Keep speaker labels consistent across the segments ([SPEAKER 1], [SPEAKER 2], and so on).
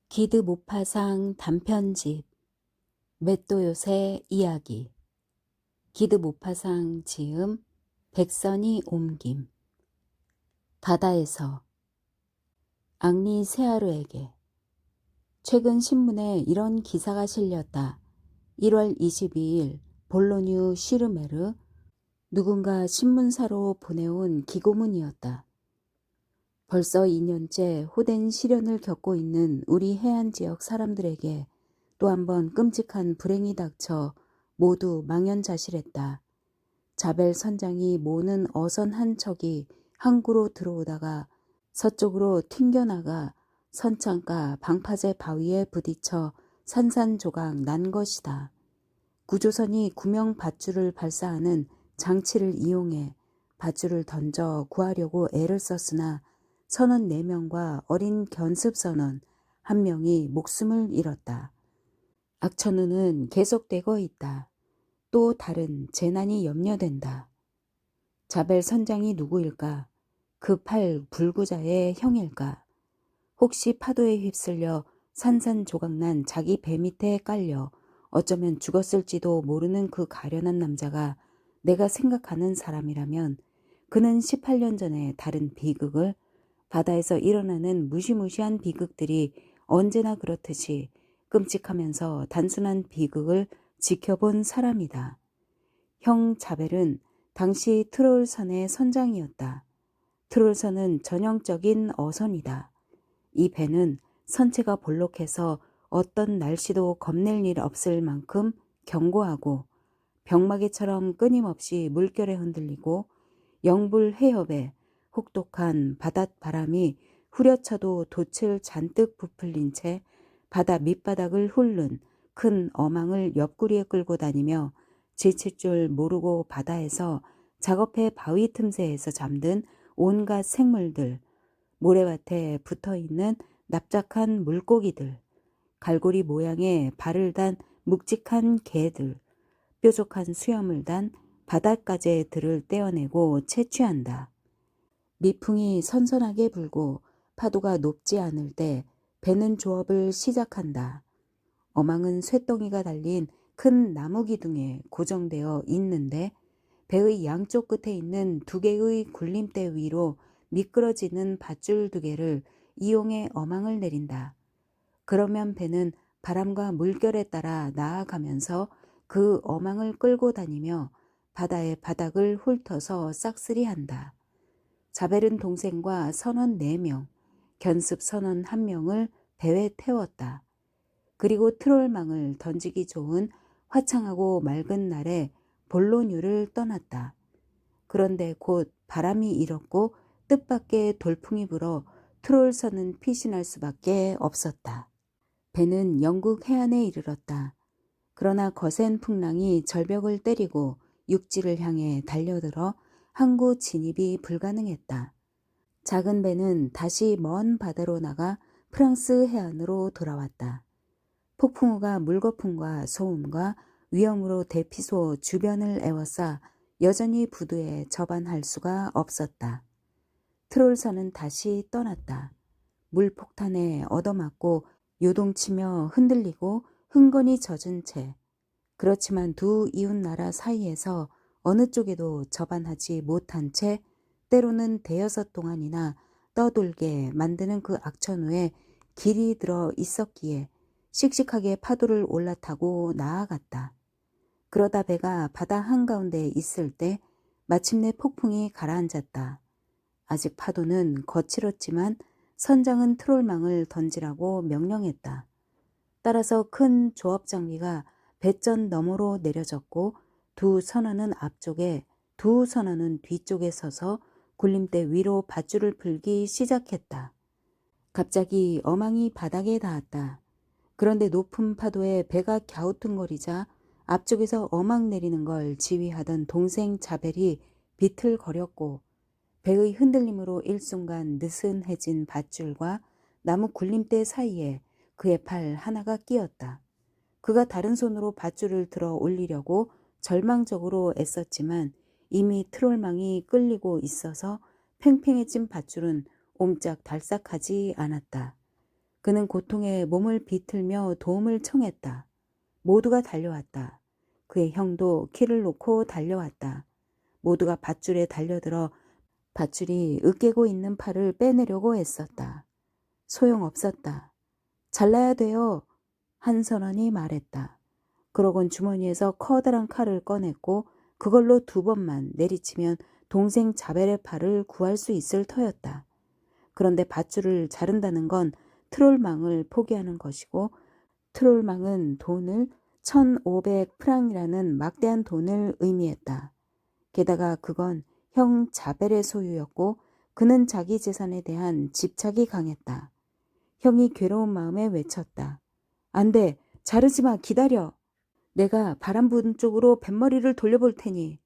[SPEAKER 1] 기드 모파상 단편집 맷도요새 이야기 기드 모파상 지음 백선이 옮김 바다에서 앙리 세하루에게 최근 신문에 이런 기사가 실렸다. 1월 22일 볼로뉴 시르메르 누군가 신문사로 보내온 기고문이었다. 벌써 2년째 호된 시련을 겪고 있는 우리 해안 지역 사람들에게 또 한 번 끔찍한 불행이 닥쳐 모두 망연자실했다. 자벨 선장이 모는 어선 한 척이 항구로 들어오다가 서쪽으로 튕겨나가 선창가 방파제 바위에 부딪혀 산산조각 난 것이다. 구조선이 구명 밧줄을 발사하는 장치를 이용해 밧줄을 던져 구하려고 애를 썼으나 선원 4명과 어린 견습 선원 1명이 목숨을 잃었다. 악천후는 계속되고 있다. 또 다른 재난이 염려된다. 자벨 선장이 누구일까? 그 팔 불구자의 형일까? 혹시 파도에 휩쓸려 산산조각난 자기 배 밑에 깔려 어쩌면 죽었을지도 모르는 그 가련한 남자가 내가 생각하는 사람이라면 그는 18년 전에 다른 비극을 바다에서 일어나는 무시무시한 비극들이 언제나 그렇듯이 끔찍하면서 단순한 비극을 지켜본 사람이다. 형 자벨은 당시 트롤선의 선장이었다. 트롤선은 전형적인 어선이다. 이 배는 선체가 볼록해서 어떤 날씨도 겁낼 일 없을 만큼 견고하고 병마개처럼 끊임없이 물결에 흔들리고 영불 해협에 혹독한 바닷바람이 후려쳐도 돛을 잔뜩 부풀린 채 바다 밑바닥을 훑는 큰 어망을 옆구리에 끌고 다니며 지칠 줄 모르고 바다에서 작업해 바위 틈새에서 잠든 온갖 생물들, 모래밭에 붙어있는 납작한 물고기들, 갈고리 모양의 발을 단 묵직한 개들, 뾰족한 수염을 단 바닷가재들을 떼어내고 채취한다. 미풍이 선선하게 불고 파도가 높지 않을 때 배는 조업을 시작한다. 어망은 쇳덩이가 달린 큰 나무 기둥에 고정되어 있는데 배의 양쪽 끝에 있는 2개의 굴림대 위로 미끄러지는 밧줄 2개를 이용해 어망을 내린다. 그러면 배는 바람과 물결에 따라 나아가면서 그 어망을 끌고 다니며 바다의 바닥을 훑어서 싹쓸이한다. 자벨은 동생과 선원 4명, 견습 선원 1명을 배에 태웠다. 그리고 트롤망을 던지기 좋은 화창하고 맑은 날에 볼로뉴를 떠났다. 그런데 곧 바람이 일었고 뜻밖의 돌풍이 불어 트롤선은 피신할 수밖에 없었다. 배는 영국 해안에 이르렀다. 그러나 거센 풍랑이 절벽을 때리고 육지를 향해 달려들어 항구 진입이 불가능했다. 작은 배는 다시 먼 바다로 나가 프랑스 해안으로 돌아왔다. 폭풍우가 물거품과 소음과 위험으로 대피소 주변을 에워싸 여전히 부두에 접안할 수가 없었다. 트롤선은 다시 떠났다. 물폭탄에 얻어맞고 요동치며 흔들리고 흥건히 젖은 채, 그렇지만 두 이웃나라 사이에서 어느 쪽에도 접안하지 못한 채 때로는 대여섯 동안이나 떠돌게 만드는 그 악천후에 길이 들어 있었기에 씩씩하게 파도를 올라타고 나아갔다. 그러다 배가 바다 한가운데 있을 때 마침내 폭풍이 가라앉았다. 아직 파도는 거칠었지만 선장은 트롤망을 던지라고 명령했다. 따라서 큰 조업 장비가 배전 너머로 내려졌고 두 선원은 앞쪽에, 두 선원은 뒤쪽에 서서 굴림대 위로 밧줄을 풀기 시작했다. 갑자기 어망이 바닥에 닿았다. 그런데 높은 파도에 배가 갸우뚱거리자 앞쪽에서 어망 내리는 걸 지휘하던 동생 자벨이 비틀거렸고 배의 흔들림으로 일순간 느슨해진 밧줄과 나무 굴림대 사이에 그의 팔 하나가 끼었다. 그가 다른 손으로 밧줄을 들어 올리려고 절망적으로 애썼지만 이미 트롤망이 끌리고 있어서 팽팽해진 밧줄은 옴짝달싹하지 않았다. 그는 고통에 몸을 비틀며 도움을 청했다. 모두가 달려왔다. 그의 형도 키를 놓고 달려왔다. 모두가 밧줄에 달려들어 밧줄이 으깨고 있는 팔을 빼내려고 애썼다. 소용없었다. 잘라야 돼요. 한 선원이 말했다. 그러곤 주머니에서 커다란 칼을 꺼냈고 그걸로 2번만 내리치면 동생 자벨의 팔을 구할 수 있을 터였다. 그런데 밧줄을 자른다는 건 트롤망을 포기하는 것이고 트롤망은 돈을 1,500프랑이라는 막대한 돈을 의미했다. 게다가 그건 형 자벨의 소유였고 그는 자기 재산에 대한 집착이 강했다. 형이 괴로운 마음에 외쳤다. 안 돼. 자르지 마. 기다려. 내가 바람 부는 쪽으로 뱃머리를 돌려볼 테니.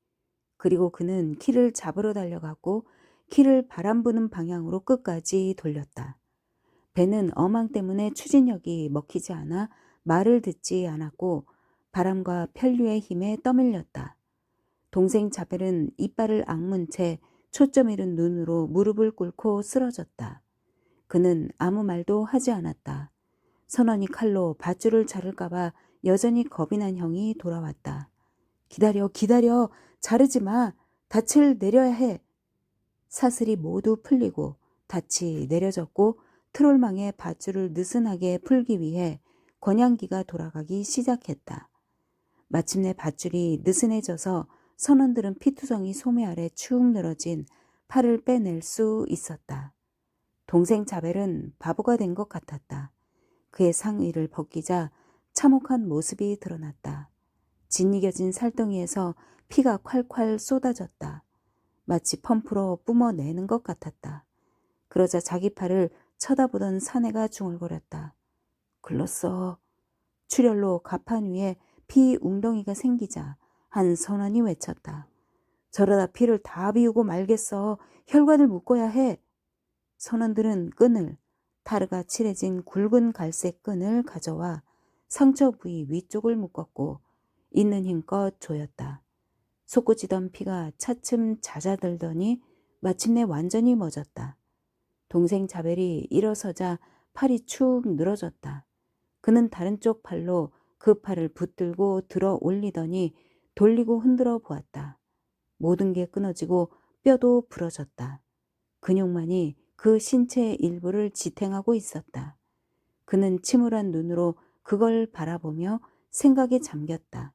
[SPEAKER 1] 그리고 그는 키를 잡으러 달려갔고 키를 바람 부는 방향으로 끝까지 돌렸다. 배는 어망 때문에 추진력이 먹히지 않아 말을 듣지 않았고 바람과 편류의 힘에 떠밀렸다. 동생 자벨은 이빨을 악문 채 초점 잃은 눈으로 무릎을 꿇고 쓰러졌다. 그는 아무 말도 하지 않았다. 선원이 칼로 밧줄을 자를까봐 여전히 겁이 난 형이 돌아왔다. 기다려, 기다려. 자르지 마. 닻을 내려야 해. 사슬이 모두 풀리고 닻이 내려졌고 트롤망의 밧줄을 느슨하게 풀기 위해 권양기가 돌아가기 시작했다. 마침내 밧줄이 느슨해져서 선원들은 피투성이 소매 아래 축 늘어진 팔을 빼낼 수 있었다. 동생 자벨은 바보가 된 것 같았다. 그의 상의를 벗기자 참혹한 모습이 드러났다. 짓이겨진 살덩이에서 피가 콸콸 쏟아졌다. 마치 펌프로 뿜어내는 것 같았다. 그러자 자기 팔을 쳐다보던 사내가 중얼거렸다. 글렀어. 출혈로 가판 위에 피 웅덩이가 생기자 한 선원이 외쳤다. 저러다 피를 다 비우고 말겠어. 혈관을 묶어야 해. 선원들은 끈을, 타르가 칠해진 굵은 갈색 끈을 가져와 상처 부위 위쪽을 묶었고 있는 힘껏 조였다. 솟구치던 피가 차츰 잦아들더니 마침내 완전히 멎었다. 동생 자벨이 일어서자 팔이 축 늘어졌다. 그는 다른 쪽 팔로 그 팔을 붙들고 들어 올리더니 돌리고 흔들어 보았다. 모든 게 끊어지고 뼈도 부러졌다. 근육만이 그 신체의 일부를 지탱하고 있었다. 그는 침울한 눈으로 그걸 바라보며 생각에 잠겼다.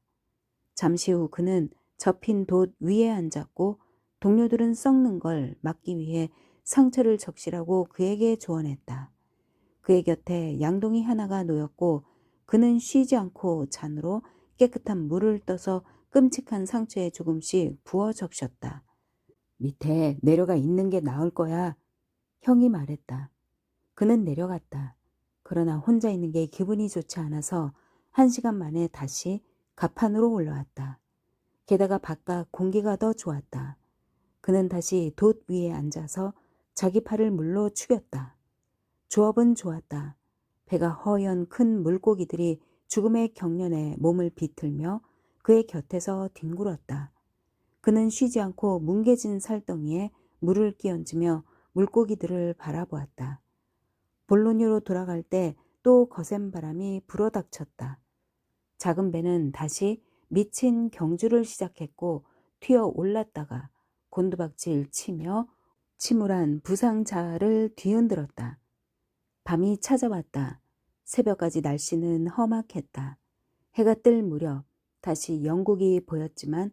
[SPEAKER 1] 잠시 후 그는 접힌 돛 위에 앉았고 동료들은 썩는 걸 막기 위해 상처를 적시라고 그에게 조언했다. 그의 곁에 양동이 하나가 놓였고 그는 쉬지 않고 잔으로 깨끗한 물을 떠서 끔찍한 상처에 조금씩 부어 적셨다. 밑에 내려가 있는 게 나을 거야. 형이 말했다. 그는 내려갔다. 그러나 혼자 있는 게 기분이 좋지 않아서 1시간 만에 다시 가판으로 올라왔다. 게다가 바깥 공기가 더 좋았다. 그는 다시 돛 위에 앉아서 자기 팔을 물로 축였다. 조업은 좋았다. 배가 허연 큰 물고기들이 죽음의 경련에 몸을 비틀며 그의 곁에서 뒹굴었다. 그는 쉬지 않고 뭉개진 살덩이에 물을 끼얹으며 물고기들을 바라보았다. 볼로니로 돌아갈 때 또 거센 바람이 불어닥쳤다. 작은 배는 다시 미친 경주를 시작했고 튀어 올랐다가 곤두박질 치며 침울한 부상자를 뒤흔들었다. 밤이 찾아왔다. 새벽까지 날씨는 험악했다. 해가 뜰 무렵 다시 영국이 보였지만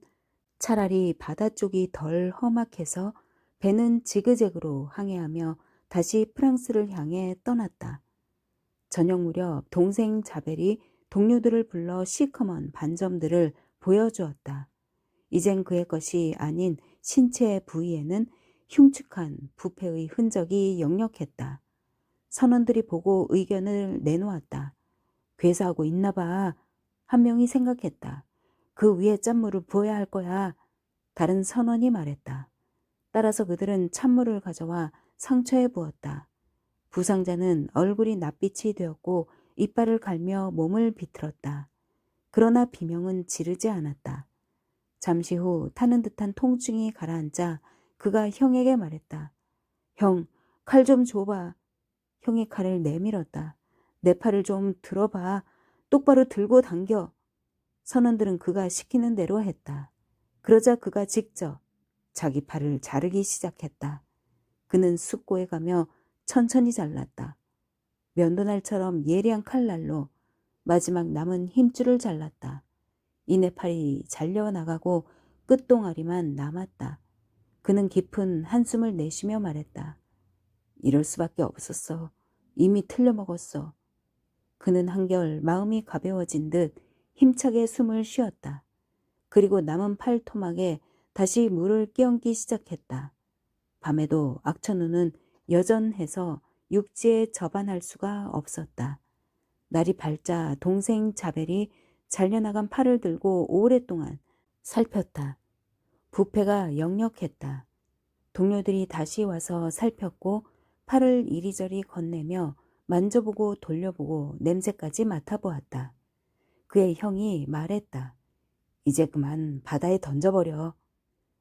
[SPEAKER 1] 차라리 바다 쪽이 덜 험악해서 배는 지그재그로 항해하며 다시 프랑스를 향해 떠났다. 저녁 무렵 동생 자벨이 동료들을 불러 시커먼 반점들을 보여주었다. 이젠 그의 것이 아닌 신체 부위에는 흉측한 부패의 흔적이 역력했다. 선원들이 보고 의견을 내놓았다. 괴사하고 있나 봐. 한 명이 생각했다. 그 위에 짠물을 부어야 할 거야. 다른 선원이 말했다. 따라서 그들은 찬물을 가져와 상처에 부었다. 부상자는 얼굴이 낯빛이 되었고 이빨을 갈며 몸을 비틀었다. 그러나 비명은 지르지 않았다. 잠시 후 타는 듯한 통증이 가라앉자 그가 형에게 말했다. 형, 칼 좀 줘봐. 형이 칼을 내밀었다. 내 팔을 좀 들어봐. 똑바로 들고 당겨. 선원들은 그가 시키는 대로 했다. 그러자 그가 직접 자기 팔을 자르기 시작했다. 그는 숙고해 가며 천천히 잘랐다. 면도날처럼 예리한 칼날로 마지막 남은 힘줄을 잘랐다. 이내 팔이 잘려나가고 끝동아리만 남았다. 그는 깊은 한숨을 내쉬며 말했다. 이럴 수밖에 없었어. 이미 틀려먹었어. 그는 한결 마음이 가벼워진 듯 힘차게 숨을 쉬었다. 그리고 남은 팔토막에 다시 물을 끼얹기 시작했다. 밤에도 악천후는 여전해서 육지에 접안할 수가 없었다. 날이 밝자 동생 자벨이 잘려나간 팔을 들고 오랫동안 살폈다. 부패가 역력했다. 동료들이 다시 와서 살폈고 팔을 이리저리 건네며 만져보고 돌려보고 냄새까지 맡아보았다. 그의 형이 말했다. 이제 그만 바다에 던져버려.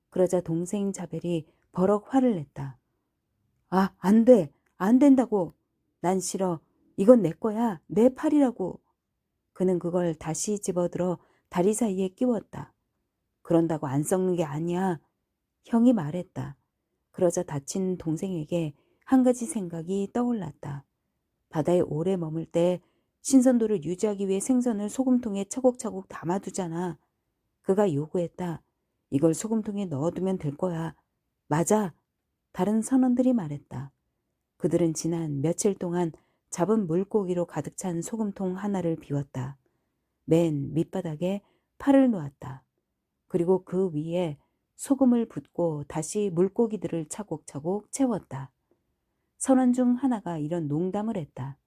[SPEAKER 1] 그러자 동생 자벨이 버럭 화를 냈다. 아, 안 돼. 안 된다고. 난 싫어. 이건 내 거야. 내 팔이라고. 그는 그걸 다시 집어들어 다리 사이에 끼웠다. 그런다고 안 썩는 게 아니야. 형이 말했다. 그러자 다친 동생에게 한 가지 생각이 떠올랐다. 바다에 오래 머물 때 신선도를 유지하기 위해 생선을 소금통에 차곡차곡 담아두잖아. 그가 요구했다. 이걸 소금통에 넣어두면 될 거야. 맞아. 다른 선원들이 말했다. 그들은 지난 며칠 동안 잡은 물고기로 가득 찬 소금통 하나를 비웠다. 맨 밑바닥에 팔을 놓았다. 그리고 그 위에 소금을 붓고 다시 물고기들을 차곡차곡 채웠다. 선원 중 하나가 이런 농담을 했다.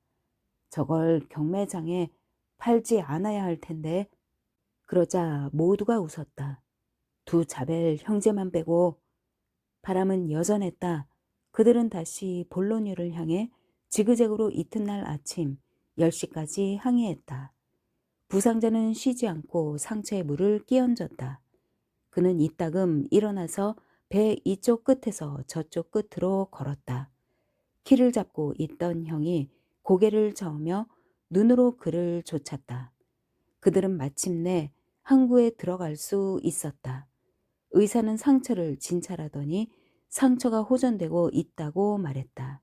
[SPEAKER 1] 저걸 경매장에 팔지 않아야 할 텐데. 그러자 모두가 웃었다. 두 자벨 형제만 빼고. 바람은 여전했다. 그들은 다시 볼로뉴를 향해 지그재그로 이튿날 아침 10시까지 항해했다. 부상자는 쉬지 않고 상처에 물을 끼얹었다. 그는 이따금 일어나서 배 이쪽 끝에서 저쪽 끝으로 걸었다. 키를 잡고 있던 형이 고개를 저으며 눈으로 그를 쫓았다. 그들은 마침내 항구에 들어갈 수 있었다. 의사는 상처를 진찰하더니 상처가 호전되고 있다고 말했다.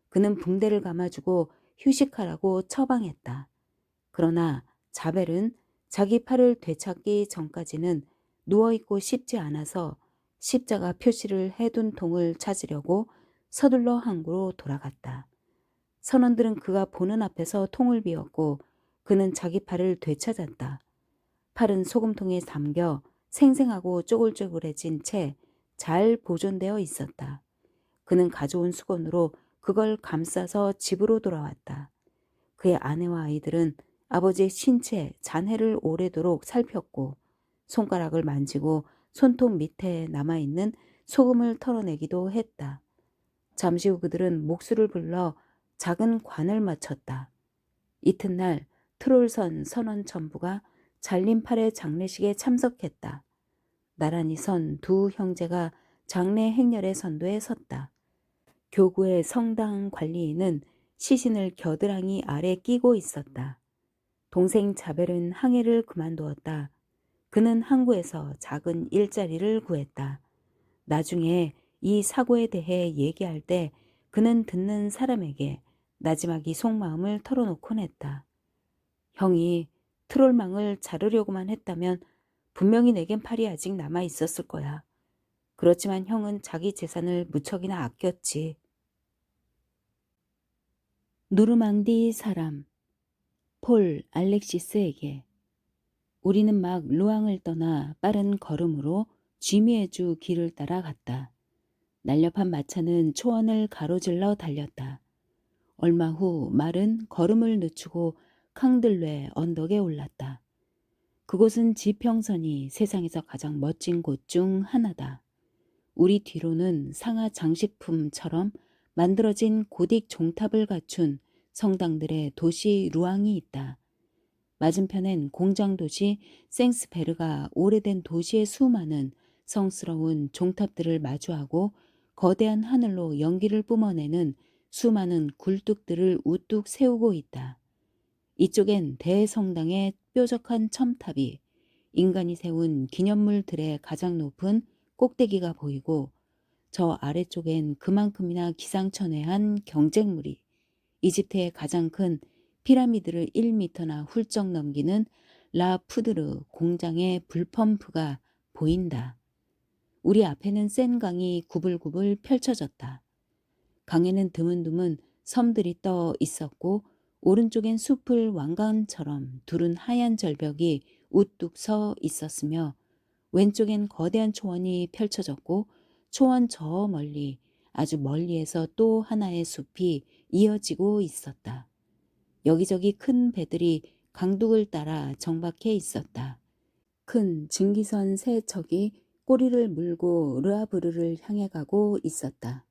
[SPEAKER 1] 그는 붕대를 감아주고 휴식하라고 처방했다. 그러나 자벨은 자기 팔을 되찾기 전까지는 누워있고 싶지 않아서 십자가 표시를 해둔 통을 찾으려고 서둘러 항구로 돌아갔다. 선원들은 그가 보는 앞에서 통을 비웠고 그는 자기 팔을 되찾았다. 팔은 소금통에 담겨 생생하고 쪼글쪼글해진 채 잘 보존되어 있었다. 그는 가져온 수건으로 그걸 감싸서 집으로 돌아왔다. 그의 아내와 아이들은 아버지의 신체 잔해를 오래도록 살폈고 손가락을 만지고 손톱 밑에 남아있는 소금을 털어내기도 했다. 잠시 후 그들은 목수를 불러 작은 관을 마쳤다. 이튿날 트롤선 선원 전부가 잘린 팔의 장례식에 참석했다. 나란히 선 두 형제가 장례 행렬의 선도에 섰다. 교구의 성당 관리인은 시신을 겨드랑이 아래 끼고 있었다. 동생 자벨은 항해를 그만두었다. 그는 항구에서 작은 일자리를 구했다. 나중에 이 사고에 대해 얘기할 때 그는 듣는 사람에게 나지막이 속마음을 털어놓곤 했다. 형이 트롤망을 자르려고만 했다면 분명히 내겐 팔이 아직 남아 있었을 거야. 그렇지만 형은 자기 재산을 무척이나 아꼈지. 누르망디 사람 폴 알렉시스에게. 우리는 막 루앙을 떠나 빠른 걸음으로 쥐미에주 길을 따라 갔다. 날렵한 마차는 초원을 가로질러 달렸다. 얼마 후 말은 걸음을 늦추고 캉들레 언덕에 올랐다. 그곳은 지평선이 세상에서 가장 멋진 곳 중 하나다. 우리 뒤로는 상하 장식품처럼 만들어진 고딕 종탑을 갖춘 성당들의 도시 루앙이 있다. 맞은편엔 공장 도시 생스베르가 오래된 도시의 수많은 성스러운 종탑들을 마주하고 거대한 하늘로 연기를 뿜어내는 수많은 굴뚝들을 우뚝 세우고 있다. 이쪽엔 대성당의 뾰족한 첨탑이, 인간이 세운 기념물들의 가장 높은 꼭대기가 보이고, 저 아래쪽엔 그만큼이나 기상천외한 경쟁물이, 이집트의 가장 큰 피라미드를 1미터나 훌쩍 넘기는 라푸드르 공장의 불펌프가 보인다. 우리 앞에는 센 강이 구불구불 펼쳐졌다. 강에는 드문드문 섬들이 떠 있었고, 오른쪽엔 숲을 왕관처럼 두른 하얀 절벽이 우뚝 서 있었으며, 왼쪽엔 거대한 초원이 펼쳐졌고, 초원 저 멀리, 아주 멀리에서 또 하나의 숲이 이어지고 있었다. 여기저기 큰 배들이 강둑을 따라 정박해 있었다. 큰 증기선 세 척이 꼬리를 물고 르아브르를 향해 가고 있었다.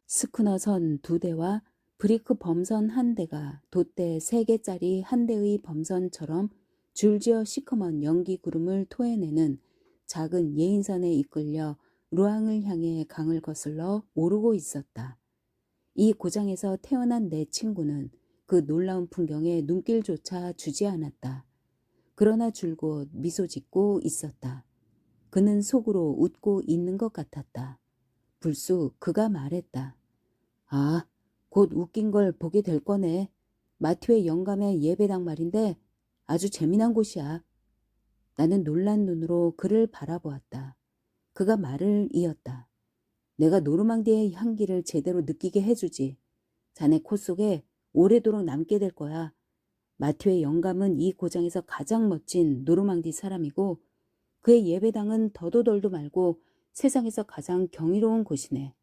[SPEAKER 1] 스쿠너선 2대와 브리크 범선 1대가 돛대 3개짜리 한 대의 범선처럼 줄지어 시커먼 연기 구름을 토해내는 작은 예인선에 이끌려 루앙을 향해 강을 거슬러 오르고 있었다. 이 고장에서 태어난 내 친구는 그 놀라운 풍경에 눈길조차 주지 않았다. 그러나 줄곧 미소 짓고 있었다. 그는 속으로 웃고 있는 것 같았다. 불쑥 그가 말했다. 아, 곧 웃긴 걸 보게 될 거네. 마티웨 영감의 예배당 말인데 아주 재미난 곳이야. 나는 놀란 눈으로 그를 바라보았다. 그가 말을 이었다. 내가 노르망디의 향기를 제대로 느끼게 해주지. 자네 코 속에 오래도록 남게 될 거야. 마티웨 영감은 이 고장에서 가장 멋진 노르망디 사람이고, 그의 예배당은 더도 덜도 말고 세상에서 가장 경이로운 곳이네.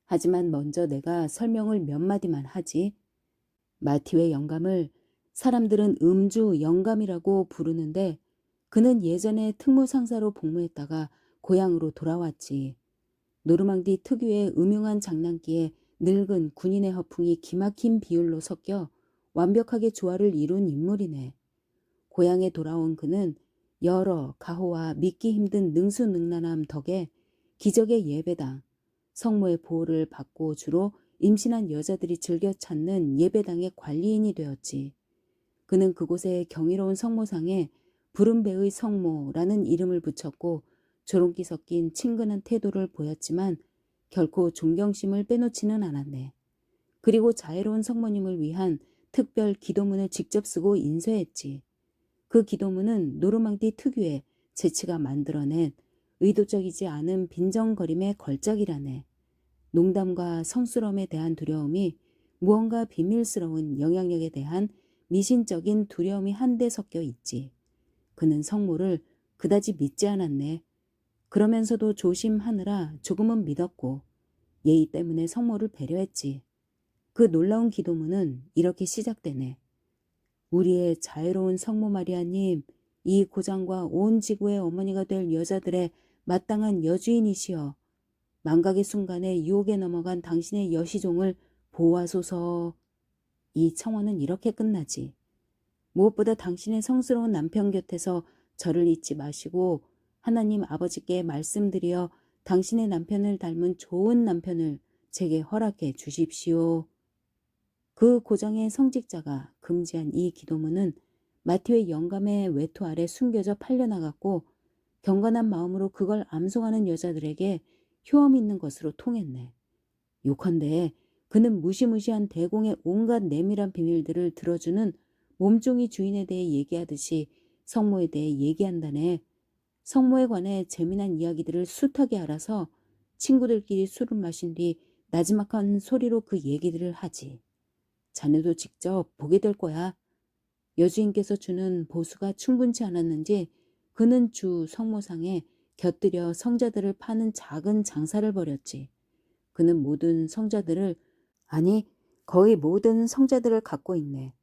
[SPEAKER 1] 하지만 먼저 내가 설명을 몇 마디만 하지. 마티웨 영감을 사람들은 음주 영감이라고 부르는데, 그는 예전에 특무상사로 복무했다가 고향으로 돌아왔지. 노르망디 특유의 음흉한 장난기에 늙은 군인의 허풍이 기막힌 비율로 섞여 완벽하게 조화를 이룬 인물이네. 고향에 돌아온 그는 여러 가호와 믿기 힘든 능수능란함 덕에 기적의 예배당, 성모의 보호를 받고 주로 임신한 여자들이 즐겨 찾는 예배당의 관리인이 되었지. 그는 그곳의 경이로운 성모상에 부름배의 성모라는 이름을 붙였고, 조롱기 섞인 친근한 태도를 보였지만 결코 존경심을 빼놓지는 않았네. 그리고 자애로운 성모님을 위한 특별 기도문을 직접 쓰고 인쇄했지. 그 기도문은 노르망디 특유의 재치가 만들어낸 의도적이지 않은 빈정거림의 걸작이라네. 농담과 성스러움에 대한 두려움이 무언가 비밀스러운 영향력에 대한 미신적인 두려움이 한데 섞여 있지. 그는 성모를 그다지 믿지 않았네. 그러면서도 조심하느라 조금은 믿었고, 예의 때문에 성모를 배려했지. 그 놀라운 기도문은 이렇게 시작되네. 우리의 자애로운 성모 마리아님, 이 고장과 온 지구의 어머니가 될 여자들의 마땅한 여주인이시여, 망각의 순간에 유혹에 넘어간 당신의 여시종을 보호하소서. 이 청원은 이렇게 끝나지. 무엇보다 당신의 성스러운 남편 곁에서 저를 잊지 마시고 하나님 아버지께 말씀드려 당신의 남편을 닮은 좋은 남편을 제게 허락해 주십시오. 그 고장의 성직자가 금지한 이 기도문은 마티웨 영감의 외투 아래 숨겨져 팔려나갔고, 경건한 마음으로 그걸 암송하는 여자들에게 효험 있는 것으로 통했네. 요컨대 그는 무시무시한 대공의 온갖 내밀한 비밀들을 들어주는 몸종이 주인에 대해 얘기하듯이 성모에 대해 얘기한다네. 성모에 관해 재미난 이야기들을 숱하게 알아서 친구들끼리 술을 마신 뒤 나지막한 소리로 그 얘기들을 하지. 자네도 직접 보게 될 거야. 여주인께서 주는 보수가 충분치 않았는지 그는 주 성모상에 곁들여 성자들을 파는 작은 장사를 벌였지. 그는 모든 성자들을, 아니 거의 모든 성자들을 갖고 있네.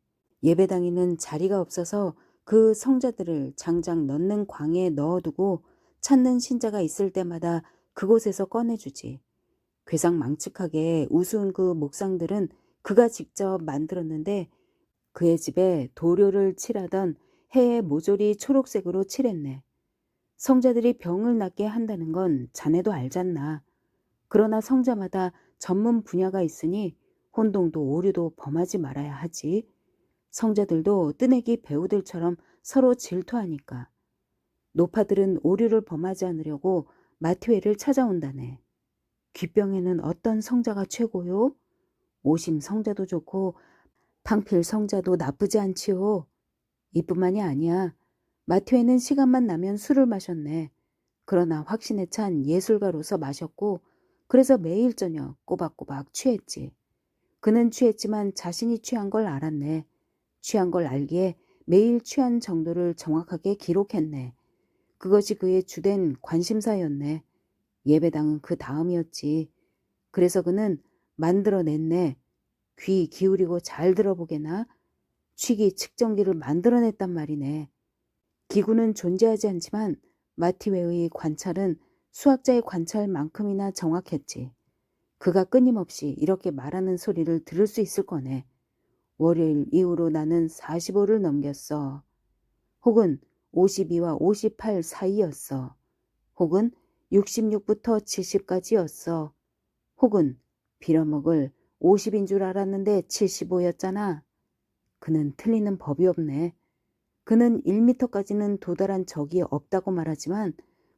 [SPEAKER 1] 예배당에는 자리가 없어서 그 성자들을 장장 넣는 광에 넣어두고 찾는 신자가 있을 때마다 그곳에서 꺼내주지. 괴상망측하게 우스운 그 목상들은 그가 직접 만들었는데, 그의 집에 도료를 칠하던 해의 모조리 초록색으로 칠했네. 성자들이 병을 낫게 한다는 건 자네도 알잖나. 그러나 성자마다 전문 분야가 있으니 혼동도 오류도 범하지 말아야 하지. 성자들도 뜨내기 배우들처럼 서로 질투하니까. 노파들은 오류를 범하지 않으려고 마티웨를 찾아온다네. 귓병에는 어떤 성자가 최고요? 오심 성자도 좋고 팡필 성자도 나쁘지 않지요. 이뿐만이 아니야. 마티웨는 시간만 나면 술을 마셨네. 그러나 확신에 찬 예술가로서 마셨고 그래서 매일 저녁 꼬박꼬박 취했지. 그는 취했지만 자신이 취한 걸 알았네. 취한 걸 알기에 매일 취한 정도를 정확하게 기록했네. 그것이 그의 주된 관심사였네. 예배당은 그 다음이었지. 그래서 그는 만들어냈네. 귀 기울이고 잘 들어보게나. 취기 측정기를 만들어냈단 말이네. 기구는 존재하지 않지만 마티웨의 관찰은 수학자의 관찰만큼이나 정확했지. 그가 끊임없이 이렇게 말하는 소리를 들을 수 있을 거네. 월요일 이후로 나는 45를 넘겼어. 혹은 52와 58 사이였어. 혹은 66부터 70까지였어. 혹은 빌어먹을 50인 줄 알았는데 75였잖아. 그는 틀리는 법이 없네. 그는 1미터까지는 도달한 적이 없다고 말하지만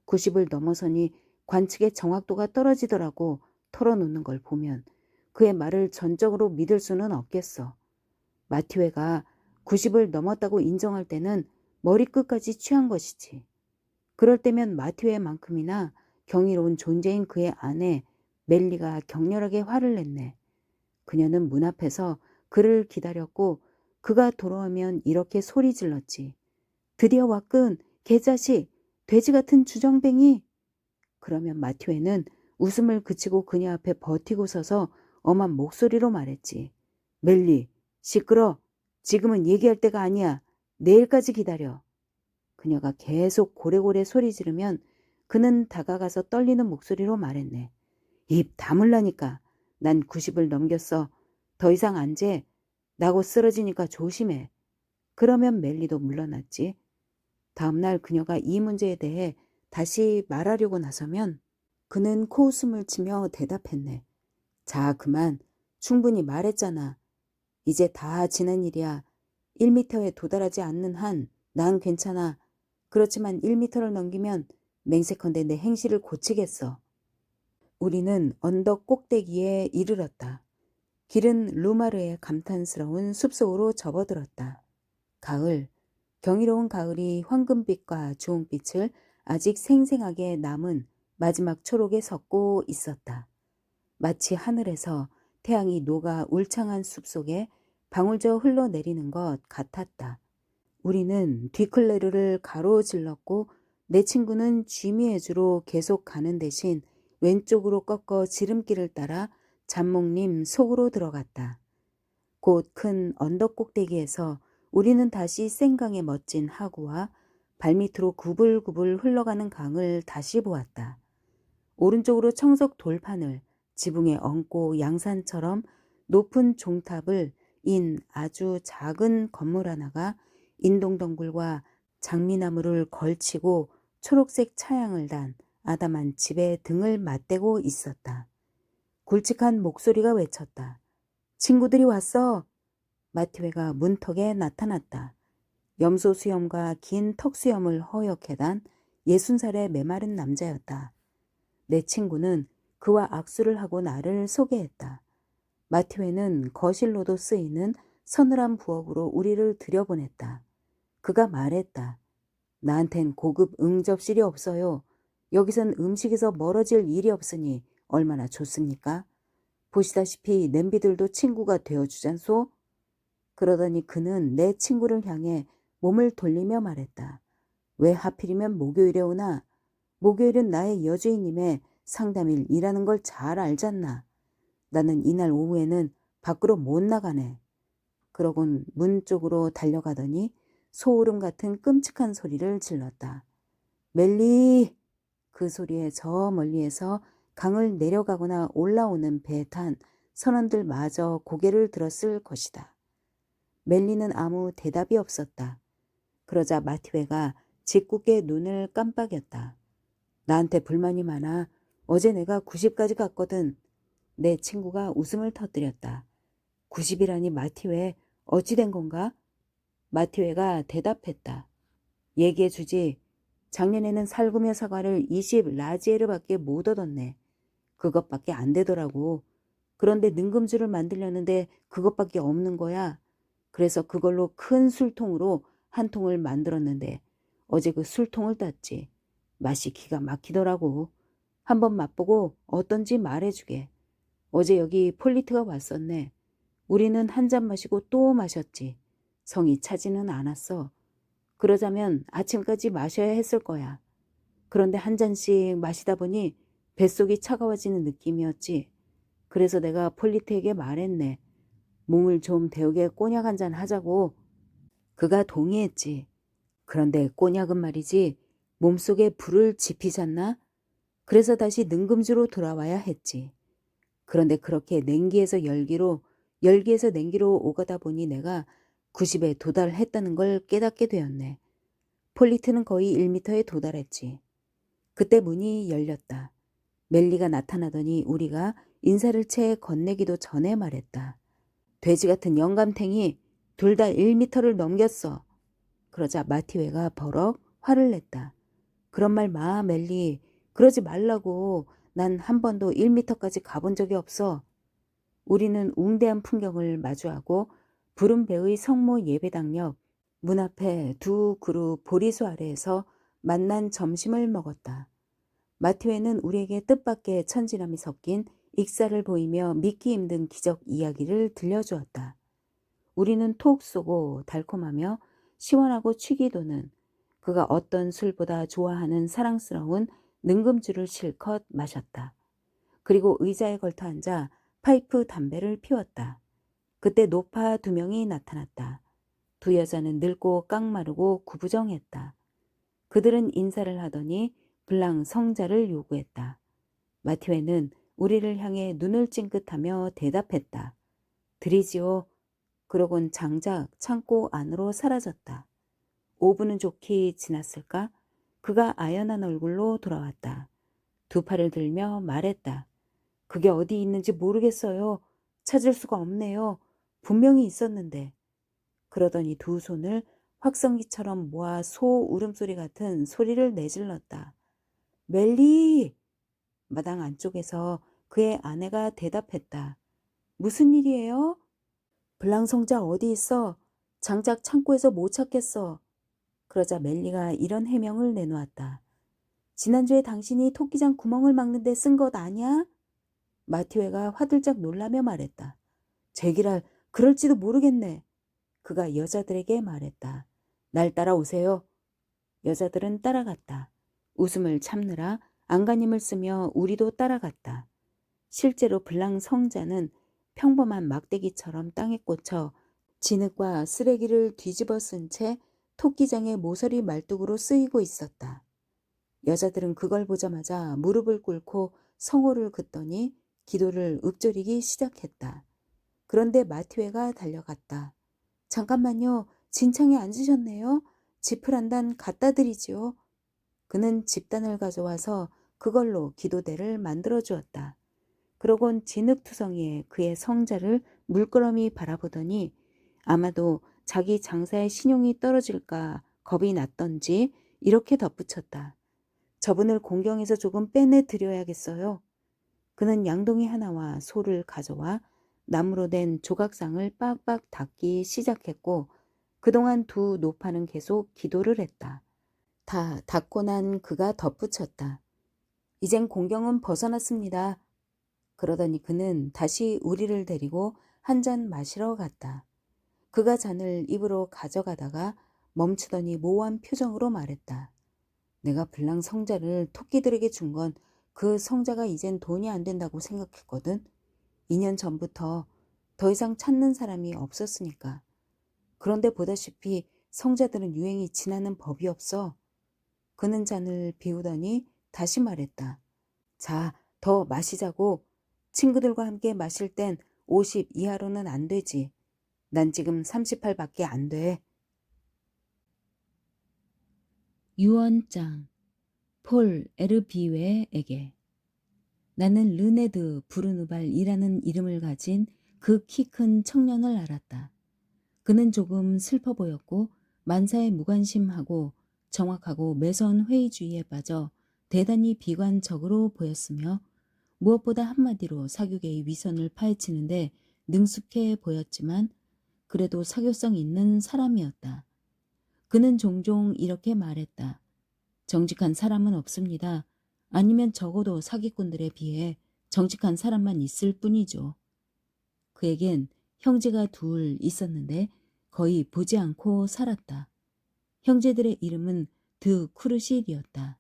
[SPEAKER 1] 90을 넘어서니 관측의 정확도가 떨어지더라고 털어놓는 걸 보면 그의 말을 전적으로 믿을 수는 없겠어. 마티웨가 90을 넘었다고 인정할 때는 머리끝까지 취한 것이지. 그럴 때면 마티웨만큼이나 경이로운 존재인 그의 아내 멜리가 격렬하게 화를 냈네. 그녀는 문 앞에서 그를 기다렸고 그가 돌아오면 이렇게 소리 질렀지. 드디어 왔군, 개자식, 돼지 같은 주정뱅이. 그러면 마티웨는 웃음을 그치고 그녀 앞에 버티고 서서 엄한 목소리로 말했지. 멜리, 시끄러. 지금은 얘기할 때가 아니야. 내일까지 기다려. 그녀가 계속 고래고래 소리 지르면 그는 다가가서 떨리는 목소리로 말했네. 입 다물라니까. 난 90을 넘겼어. 더 이상 안 재. 나고 쓰러지니까 조심해. 그러면 멜리도 물러났지. 다음날 그녀가 이 문제에 대해 다시 말하려고 나서면 그는 코웃음을 치며 대답했네. 자, 그만. 충분히 말했잖아. 이제 다 지난 일이야. 1미터에 도달하지 않는 한 난 괜찮아. 그렇지만 1미터를 넘기면 맹세컨대 내 행실을 고치겠어. 우리는 언덕 꼭대기에 이르렀다. 길은 루마르의 감탄스러운 숲속으로 접어들었다. 가을, 경이로운 가을이 황금빛과 주홍빛을 아직 생생하게 남은 마지막 초록에 섰고 있었다. 마치 하늘에서 태양이 녹아 울창한 숲속에 방울저 흘러내리는 것 같았다. 우리는 뒤클레르를 가로질렀고 내 친구는 쥐미에주로 계속 가는 대신 왼쪽으로 꺾어 지름길을 따라 잠목림 속으로 들어갔다. 곧 큰 언덕 꼭대기에서 우리는 다시 생강의 멋진 하구와 발밑으로 구불구불 흘러가는 강을 다시 보았다. 오른쪽으로 청석 돌판을 지붕에 얹고 양산처럼 높은 종탑을 인 아주 작은 건물 하나가 인동덩굴과 장미나무를 걸치고 초록색 차양을 단 아담한 집에 등을 맞대고 있었다. 굵직한 목소리가 외쳤다. 친구들이 왔어. 마티웨가 문턱에 나타났다. 염소 수염과 긴 턱 수염을 허옇게 단 60살의 메마른 남자였다. 내 친구는 그와 악수를 하고 나를 소개했다. 마티웨는 거실로도 쓰이는 서늘한 부엌으로 우리를 들여보냈다. 그가 말했다. 나한텐 고급 응접실이 없어요. 여기선 음식에서 멀어질 일이 없으니 얼마나 좋습니까? 보시다시피 냄비들도 친구가 되어주잖소? 그러더니 그는 내 친구를 향해 몸을 돌리며 말했다. 왜 하필이면 목요일에 오나? 목요일은 나의 여주인님의 상담일이라는 걸 잘 알잖나. 나는 이날 오후에는 밖으로 못 나가네. 그러곤 문 쪽으로 달려가더니 소울음 같은 끔찍한 소리를 질렀다. 멜리! 그 소리에 저 멀리에서 강을 내려가거나 올라오는 배에 탄 선원들마저 고개를 들었을 것이다. 멜리는 아무 대답이 없었다. 그러자 마티웨가 짓궂게 눈을 깜빡였다. 나한테 불만이 많아. 어제 내가 90까지 갔거든. 내 친구가 웃음을 터뜨렸다. 90이라니 마티웨, 어찌 된 건가? 마티웨가 대답했다. 얘기해주지. 작년에는 살구며 사과를 20 라지에르밖에 못 얻었네. 그것밖에 안 되더라고. 그런데 능금주를 만들려는데 그것밖에 없는 거야. 그래서 그걸로 큰 술통으로 한 통을 만들었는데 어제 그 술통을 땄지. 맛이 기가 막히더라고. 한번 맛보고 어떤지 말해주게. 어제 여기 폴리트가 왔었네. 우리는 한 잔 마시고 또 마셨지. 성이 차지는 않았어. 그러자면 아침까지 마셔야 했을 거야. 그런데 한 잔씩 마시다 보니 뱃속이 차가워지는 느낌이었지. 그래서 내가 폴리트에게 말했네. 몸을 좀 데우게 꼬냑 한 잔 하자고. 그가 동의했지. 그런데 꼬냑은 말이지 몸속에 불을 지피잖나? 그래서 다시 능금주로 돌아와야 했지. 그런데 그렇게 냉기에서 열기로, 열기에서 냉기로 오가다 보니 내가 90에 도달했다는 걸 깨닫게 되었네. 폴리트는 거의 1미터에 도달했지. 그때 문이 열렸다. 멜리가 나타나더니 우리가 인사를 채 건네기도 전에 말했다. 돼지 같은 영감탱이 둘 다 1미터를 넘겼어. 그러자 마티웨가 버럭 화를 냈다. 그런 말 마, 멜리. 그러지 말라고. 난 한 번도 1미터까지 가본 적이 없어. 우리는 웅대한 풍경을 마주하고 부른 배의 성모 예배당 옆 문 앞에 두 그루 보리수 아래에서 만난 점심을 먹었다. 마티웨는 우리에게 뜻밖의 천진함이 섞인 익사를 보이며 믿기 힘든 기적 이야기를 들려주었다. 우리는 톡 쏘고 달콤하며 시원하고 취기 도는 그가 어떤 술보다 좋아하는 사랑스러운 능금주를 실컷 마셨다. 그리고 의자에 걸터 앉아 파이프 담배를 피웠다. 그때 노파 2명이 나타났다. 두 여자는 늙고 깡마르고 구부정했다. 그들은 인사를 하더니 블랑 성자를 요구했다. 마티웨는 우리를 향해 눈을 찡긋하며 대답했다. 드리지요. 그러곤 장작 창고 안으로 사라졌다. 5분은 좋게 지났을까? 그가 아연한 얼굴로 돌아왔다. 두 팔을 들며 말했다. 그게 어디 있는지 모르겠어요. 찾을 수가 없네요. 분명히 있었는데. 그러더니 두 손을 확성기처럼 모아 소 울음소리 같은 소리를 내질렀다. 멜리! 마당 안쪽에서 그의 아내가 대답했다. 무슨 일이에요? 블랑 성자 어디 있어? 장작 창고에서 못 찾겠어. 그러자 멜리가 이런 해명을 내놓았다. 지난주에 당신이 토끼장 구멍을 막는데 쓴 것 아냐? 마티웨가 화들짝 놀라며 말했다. 제기랄, 그럴지도 모르겠네. 그가 여자들에게 말했다. 날 따라오세요. 여자들은 따라갔다. 웃음을 참느라 안간힘을 쓰며 우리도 따라갔다. 실제로 블랑 성자는 평범한 막대기처럼 땅에 꽂혀 진흙과 쓰레기를 뒤집어 쓴 채 토끼장의 모서리 말뚝으로 쓰이고 있었다. 여자들은 그걸 보자마자 무릎을 꿇고 성호를 긋더니 기도를 읊조리기 시작했다. 그런데 마티웨가 달려갔다. 잠깐만요. 진창에 앉으셨네요. 짚을 한 단 갖다 드리지요. 그는 집단을 가져와서 그걸로 기도대를 만들어 주었다. 그러곤 진흙투성이에 그의 성자를 물끄러미 바라보더니 아마도 자기 장사의 신용이 떨어질까 겁이 났던지 이렇게 덧붙였다. 저분을 공경에서 조금 빼내 드려야겠어요. 그는 양동이 하나와 소를 가져와 나무로 된 조각상을 빡빡 닦기 시작했고 그동안 두 노파는 계속 기도를 했다. 다 닦고 난 그가 덧붙였다. 이젠 공경은 벗어났습니다. 그러더니 그는 다시 우리를 데리고 한 잔 마시러 갔다. 그가 잔을 입으로 가져가다가 멈추더니 모호한 표정으로 말했다. 내가 블랑 성자를 토끼들에게 준 건 그 성자가 이젠 돈이 안 된다고 생각했거든. 2년 전부터 더 이상 찾는 사람이 없었으니까. 그런데 보다시피 성자들은 유행이 지나는 법이 없어. 그는 잔을 비우더니 다시 말했다. 자, 더 마시자고. 친구들과 함께 마실 땐 50 이하로는 안 되지. 난 지금 38밖에 안 돼. 유언장 폴 에르비웨에게 나는 르네드 부르누발이라는 이름을 가진 그 키 큰 청년을 알았다. 그는 조금 슬퍼 보였고 만사에 무관심하고 정확하고 매서운 회의주의에 빠져 대단히 비관적으로 보였으며 무엇보다 한마디로 사교계의 위선을 파헤치는데 능숙해 보였지만 그래도 사교성 있는 사람이었다. 그는 종종 이렇게 말했다. 정직한 사람은 없습니다. 아니면 적어도 사기꾼들에 비해 정직한 사람만 있을 뿐이죠. 그에겐 형제가 둘 있었는데 거의 보지 않고 살았다. 형제들의 이름은 드 쿠르실이었다.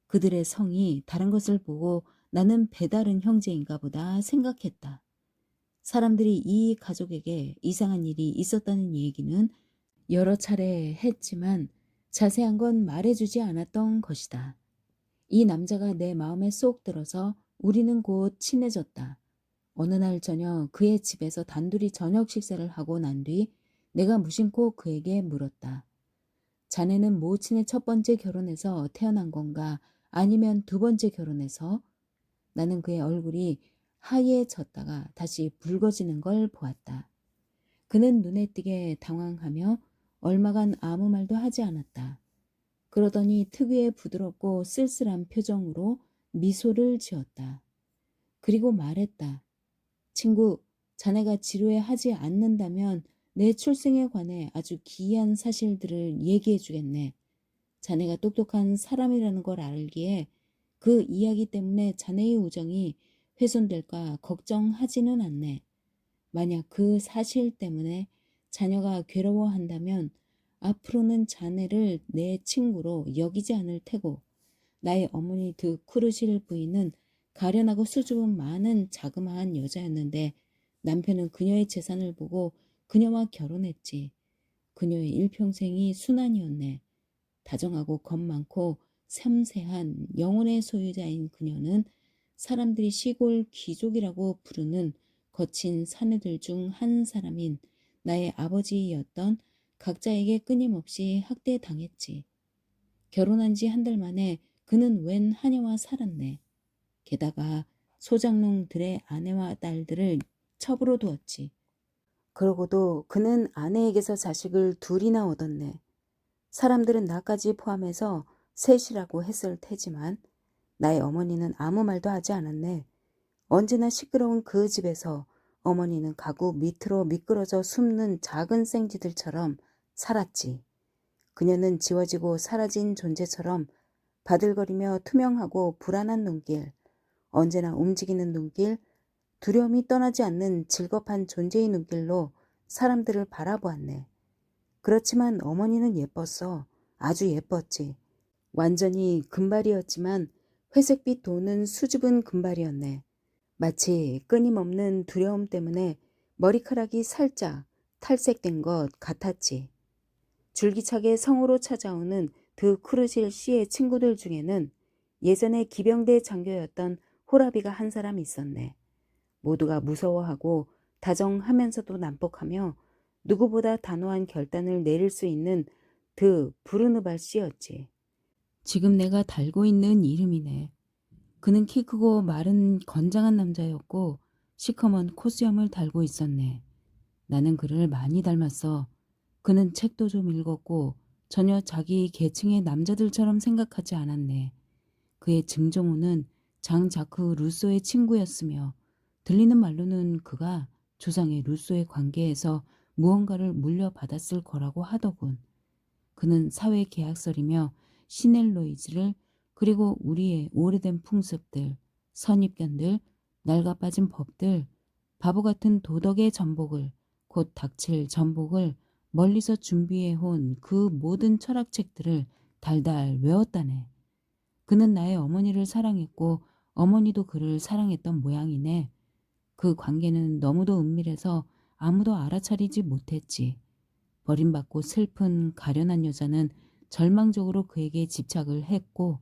[SPEAKER 1] 그들의 성이 다른 것을 보고 나는 배다른 형제인가 보다 생각했다. 사람들이 이 가족에게 이상한 일이 있었다는 얘기는 여러 차례 했지만 자세한 건 말해주지 않았던 것이다. 이 남자가 내 마음에 쏙 들어서 우리는 곧 친해졌다. 어느 날 저녁 그의 집에서 단둘이 저녁 식사를 하고 난 뒤 내가 무심코 그에게 물었다. 자네는 모친의 첫 번째 결혼에서 태어난 건가 아니면 두 번째 결혼에서? 나는 그의 얼굴이 하얘졌다가 다시 붉어지는 걸 보았다. 그는 눈에 띄게 당황하며 얼마간 아무 말도 하지 않았다. 그러더니 특유의 부드럽고 쓸쓸한 표정으로 미소를 지었다. 그리고 말했다. 친구, 자네가 지루해하지 않는다면 내 출생에 관해 아주 기이한 사실들을 얘기해 주겠네. 자네가 똑똑한 사람이라는 걸 알기에 그 이야기 때문에 자네의 우정이 훼손될까 걱정하지는 않네. 만약 그 사실 때문에 자녀가 괴로워한다면 앞으로는 자네를 내 친구로 여기지 않을 테고 나의 어머니 드 쿠르실 부인은 가련하고 수줍음 많은 자그마한 여자였는데 남편은 그녀의 재산을 보고 그녀와 결혼했지. 그녀의 일평생이 순환이었네. 다정하고 겁 많고 섬세한 영혼의 소유자인 그녀는 사람들이 시골 귀족이라고 부르는 거친 사내들 중 한 사람인 나의 아버지였던 각자에게 끊임없이 학대당했지. 결혼한 지 한 달 만에 그는 웬 하녀와 살았네. 게다가 소장농들의 아내와 딸들을 첩으로 두었지. 그러고도 그는 아내에게서 자식을 둘이나 얻었네. 사람들은 나까지 포함해서 셋이라고 했을 테지만 나의 어머니는 아무 말도 하지 않았네. 언제나 시끄러운 그 집에서 어머니는 가구 밑으로 미끄러져 숨는 작은 생쥐들처럼 살았지. 그녀는 지워지고 사라진 존재처럼 바들거리며 투명하고 불안한 눈길, 언제나 움직이는 눈길, 두려움이 떠나지 않는 질겁한 존재의 눈길로 사람들을 바라보았네. 그렇지만 어머니는 예뻤어. 아주 예뻤지. 완전히 금발이었지만 회색빛 도는 수줍은 금발이었네. 마치 끊임없는 두려움 때문에 머리카락이 살짝 탈색된 것 같았지. 줄기차게 성으로 찾아오는 드 크루실 씨의 친구들 중에는 예전에 기병대 장교였던 호라비가 한 사람 있었네. 모두가 무서워하고 다정하면서도 난폭하며 누구보다 단호한 결단을 내릴 수 있는 드 브루누발 씨였지. 지금 내가 달고 있는 이름이네. 그는 키 크고 마른 건장한 남자였고 시커먼 코수염을 달고 있었네. 나는 그를 많이 닮았어. 그는 책도 좀 읽었고 전혀 자기 계층의 남자들처럼 생각하지 않았네. 그의 증조모는 장 자크 루소의 친구였으며 들리는 말로는 그가 조상의 루소의 관계에서 무언가를 물려받았을 거라고 하더군. 그는 사회계약설이며 시넬로이즈를 그리고 우리의 오래된 풍습들, 선입견들, 낡아빠진 법들, 바보 같은 도덕의 전복을 곧 닥칠 전복을 멀리서 준비해온 그 모든 철학책들을 달달 외웠다네. 그는 나의 어머니를 사랑했고 어머니도 그를 사랑했던 모양이네. 그 관계는 너무도 은밀해서 아무도 알아차리지 못했지. 버림받고 슬픈 가련한 여자는 절망적으로 그에게 집착을 했고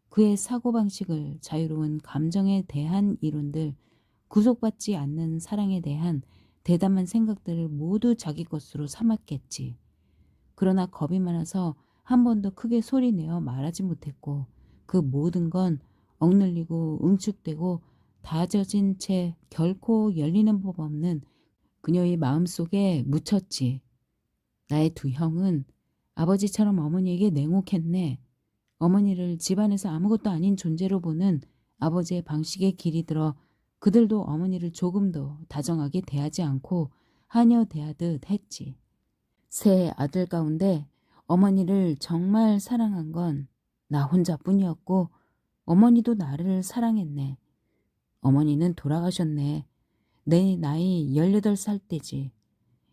[SPEAKER 1] 그의 사고방식을 자유로운 감정에 대한 이론들, 구속받지 않는 사랑에 대한 대담한 생각들을 모두 자기 것으로 삼았겠지. 그러나 겁이 많아서 한 번도 크게 소리내어 말하지 못했고 그 모든 건 억눌리고 응축되고 다져진 채 결코 열리는 법 없는 그녀의 마음속에 묻혔지. 나의 두 형은 아버지처럼 어머니에게 냉혹했네. 어머니를 집안에서 아무것도 아닌 존재로 보는 아버지의 방식에 길이 들어 그들도 어머니를 조금도 다정하게 대하지 않고 하녀 대하듯 했지. 세 아들 가운데 어머니를 정말 사랑한 건 나 혼자뿐이었고 어머니도 나를 사랑했네. 어머니는 돌아가셨네. 내 나이 18살 때지.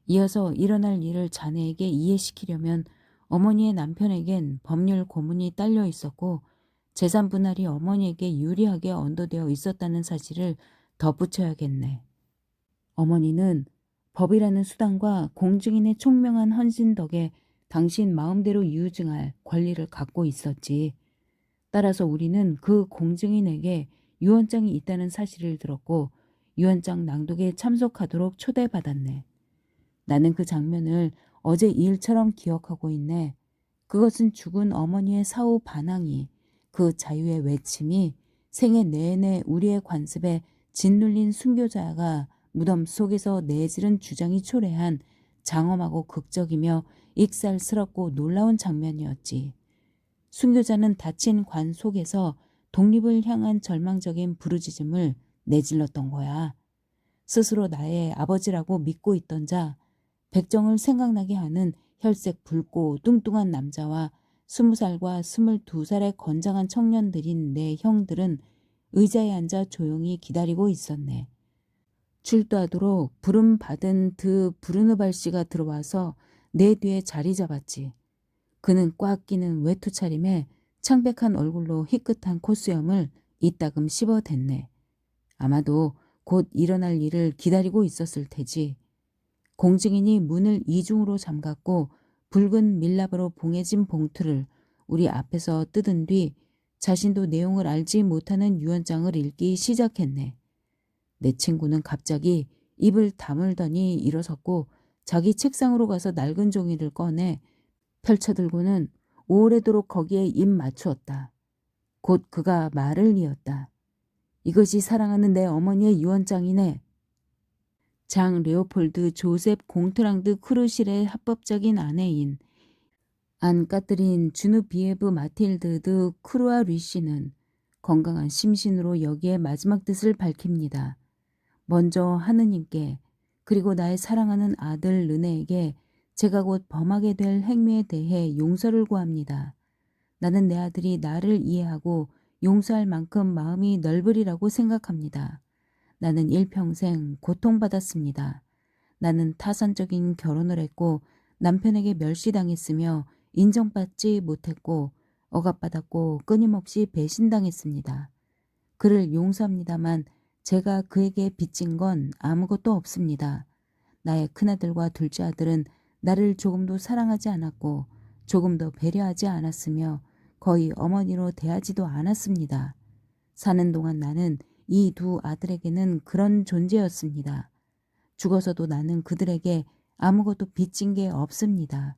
[SPEAKER 1] 이어서 일어날 일을 자네에게 이해시키려면 어머니의 남편에겐 법률 고문이 딸려 있었고 재산 분할이 어머니에게 유리하게 언도되어 있었다는 사실을 덧붙여야겠네. 어머니는 법이라는 수단과 공증인의 총명한 헌신 덕에 당신 마음대로 유증할 권리를 갖고 있었지. 따라서 우리는 그 공증인에게 유언장이 있다는 사실을 들었고 유언장 낭독에 참석하도록 초대받았네. 나는 그 장면을 어제 일처럼 기억하고 있네. 그것은 죽은 어머니의 사후 반항이, 그 자유의 외침이 생애 내내 우리의 관습에 짓눌린 순교자가 무덤 속에서 내지른 주장이 초래한 장엄하고 극적이며 익살스럽고 놀라운 장면이었지. 순교자는 닫힌 관 속에서 독립을 향한 절망적인 부르짖음을 내질렀던 거야. 스스로 나의 아버지라고 믿고 있던 자, 백정을 생각나게 하는 혈색 붉고 뚱뚱한 남자와 20살과 22살의 건장한 청년들인 내 형들은 의자에 앉아 조용히 기다리고 있었네. 출두하도록 부름받은 드 브르누발 씨가 들어와서 내 뒤에 자리 잡았지. 그는 꽉 끼는 외투 차림에 창백한 얼굴로 희끗한 콧수염을 이따금 씹어댔네. 아마도 곧 일어날 일을 기다리고 있었을 테지. 공증인이 문을 이중으로 잠갔고 붉은 밀랍으로 봉해진 봉투를 우리 앞에서 뜯은 뒤 자신도 내용을 알지 못하는 유언장을 읽기 시작했네. 내 친구는 갑자기 입을 다물더니 일어섰고 자기 책상으로 가서 낡은 종이를 꺼내 펼쳐들고는 오래도록 거기에 입 맞추었다. 곧 그가 말을 이었다. 이것이 사랑하는 내 어머니의 유언장이네. 장 레오폴드 조셉 공트랑드 크루실의 합법적인 아내인 안 까트린 주누비에브 마틸드 드 크루아 류씨는 건강한 심신으로 여기에 마지막 뜻을 밝힙니다. 먼저 하느님께 그리고 나의 사랑하는 아들 르네에게 제가 곧 범하게 될 행위에 대해 용서를 구합니다. 나는 내 아들이 나를 이해하고 용서할 만큼 마음이 넓으리라고 생각합니다. 나는 일평생 고통받았습니다. 나는 타산적인 결혼을 했고 남편에게 멸시당했으며 인정받지 못했고 억압받았고 끊임없이 배신당했습니다. 그를 용서합니다만 제가 그에게 빚진 건 아무것도 없습니다. 나의 큰아들과 둘째 아들은 나를 조금도 사랑하지 않았고 조금도 배려하지 않았으며 거의 어머니로 대하지도 않았습니다. 사는 동안 나는 이 두 아들에게는 그런 존재였습니다. 죽어서도 나는 그들에게 아무것도 빚진 게 없습니다.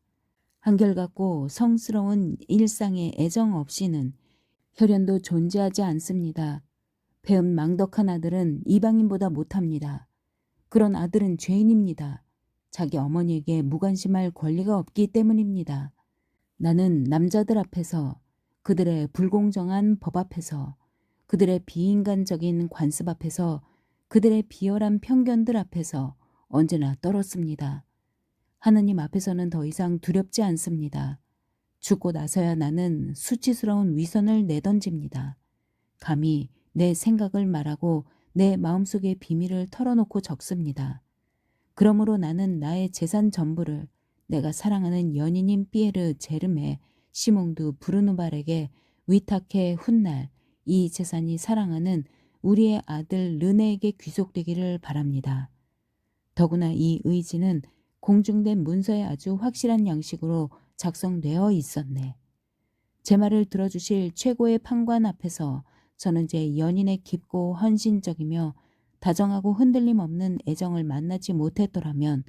[SPEAKER 1] 한결같고 성스러운 일상의 애정 없이는 혈연도 존재하지 않습니다. 배은 망덕한 아들은 이방인보다 못합니다. 그런 아들은 죄인입니다. 자기 어머니에게 무관심할 권리가 없기 때문입니다. 나는 남자들 앞에서, 그들의 불공정한 법 앞에서, 그들의 비인간적인 관습 앞에서, 그들의 비열한 편견들 앞에서 언제나 떨었습니다. 하느님 앞에서는 더 이상 두렵지 않습니다. 죽고 나서야 나는 수치스러운 위선을 내던집니다. 감히 내 생각을 말하고 내 마음속의 비밀을 털어놓고 적습니다. 그러므로 나는 나의 재산 전부를 내가 사랑하는 연인인 피에르 제르메 시몽드 브르누발에게 위탁해 훗날 이 재산이 사랑하는 우리의 아들 르네에게 귀속되기를 바랍니다. 더구나 이 의지는 공증된 문서에 아주 확실한 양식으로 작성되어 있었네. 제 말을 들어주실 최고의 판관 앞에서 저는 제 연인의 깊고 헌신적이며 다정하고 흔들림 없는 애정을 만나지 못했더라면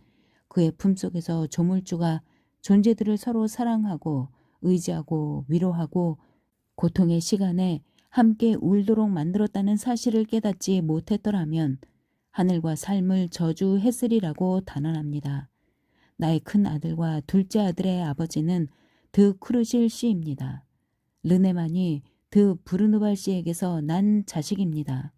[SPEAKER 1] 그의 품속에서 조물주가 존재들을 서로 사랑하고 의지하고 위로하고 고통의 시간에 함께 울도록 만들었다는 사실을 깨닫지 못했더라면 하늘과 삶을 저주했으리라고 단언합니다. 나의 큰 아들과 둘째 아들의 아버지는 드 크루실 씨입니다. 르네만이 드 브르누발 씨에게서 난 자식입니다.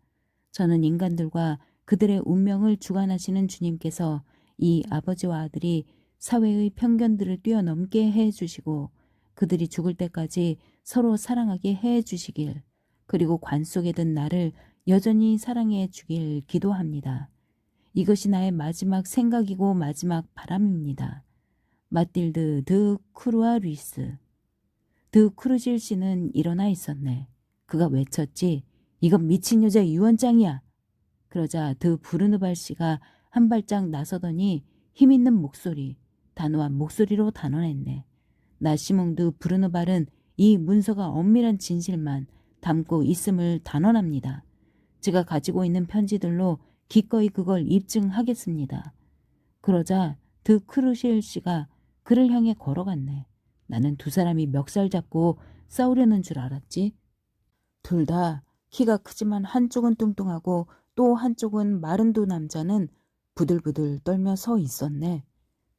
[SPEAKER 1] 저는 인간들과 그들의 운명을 주관하시는 주님께서 이 아버지와 아들이 사회의 편견들을 뛰어넘게 해 주시고 그들이 죽을 때까지 서로 사랑하게 해 주시길, 그리고 관 속에 든 나를 여전히 사랑해 주길 기도합니다. 이것이 나의 마지막 생각이고 마지막 바람입니다. 마틸드 드 크루아 루이스. 드 크루실 씨는 일어나 있었네. 그가 외쳤지. 이건 미친 여자 유언장이야. 그러자 드 부르누발 씨가 한 발짝 나서더니 힘있는 목소리, 단호한 목소리로 단언했네. 나 시몽 드 부르누발은 이 문서가 엄밀한 진실만 담고 있음을 단언합니다. 제가 가지고 있는 편지들로 기꺼이 그걸 입증하겠습니다. 그러자 드 크루실 씨가 그를 향해 걸어갔네. 나는 두 사람이 멱살 잡고 싸우려는 줄 알았지. 둘 다 키가 크지만 한쪽은 뚱뚱하고 또 한쪽은 마른 두 남자는 부들부들 떨며 서 있었네.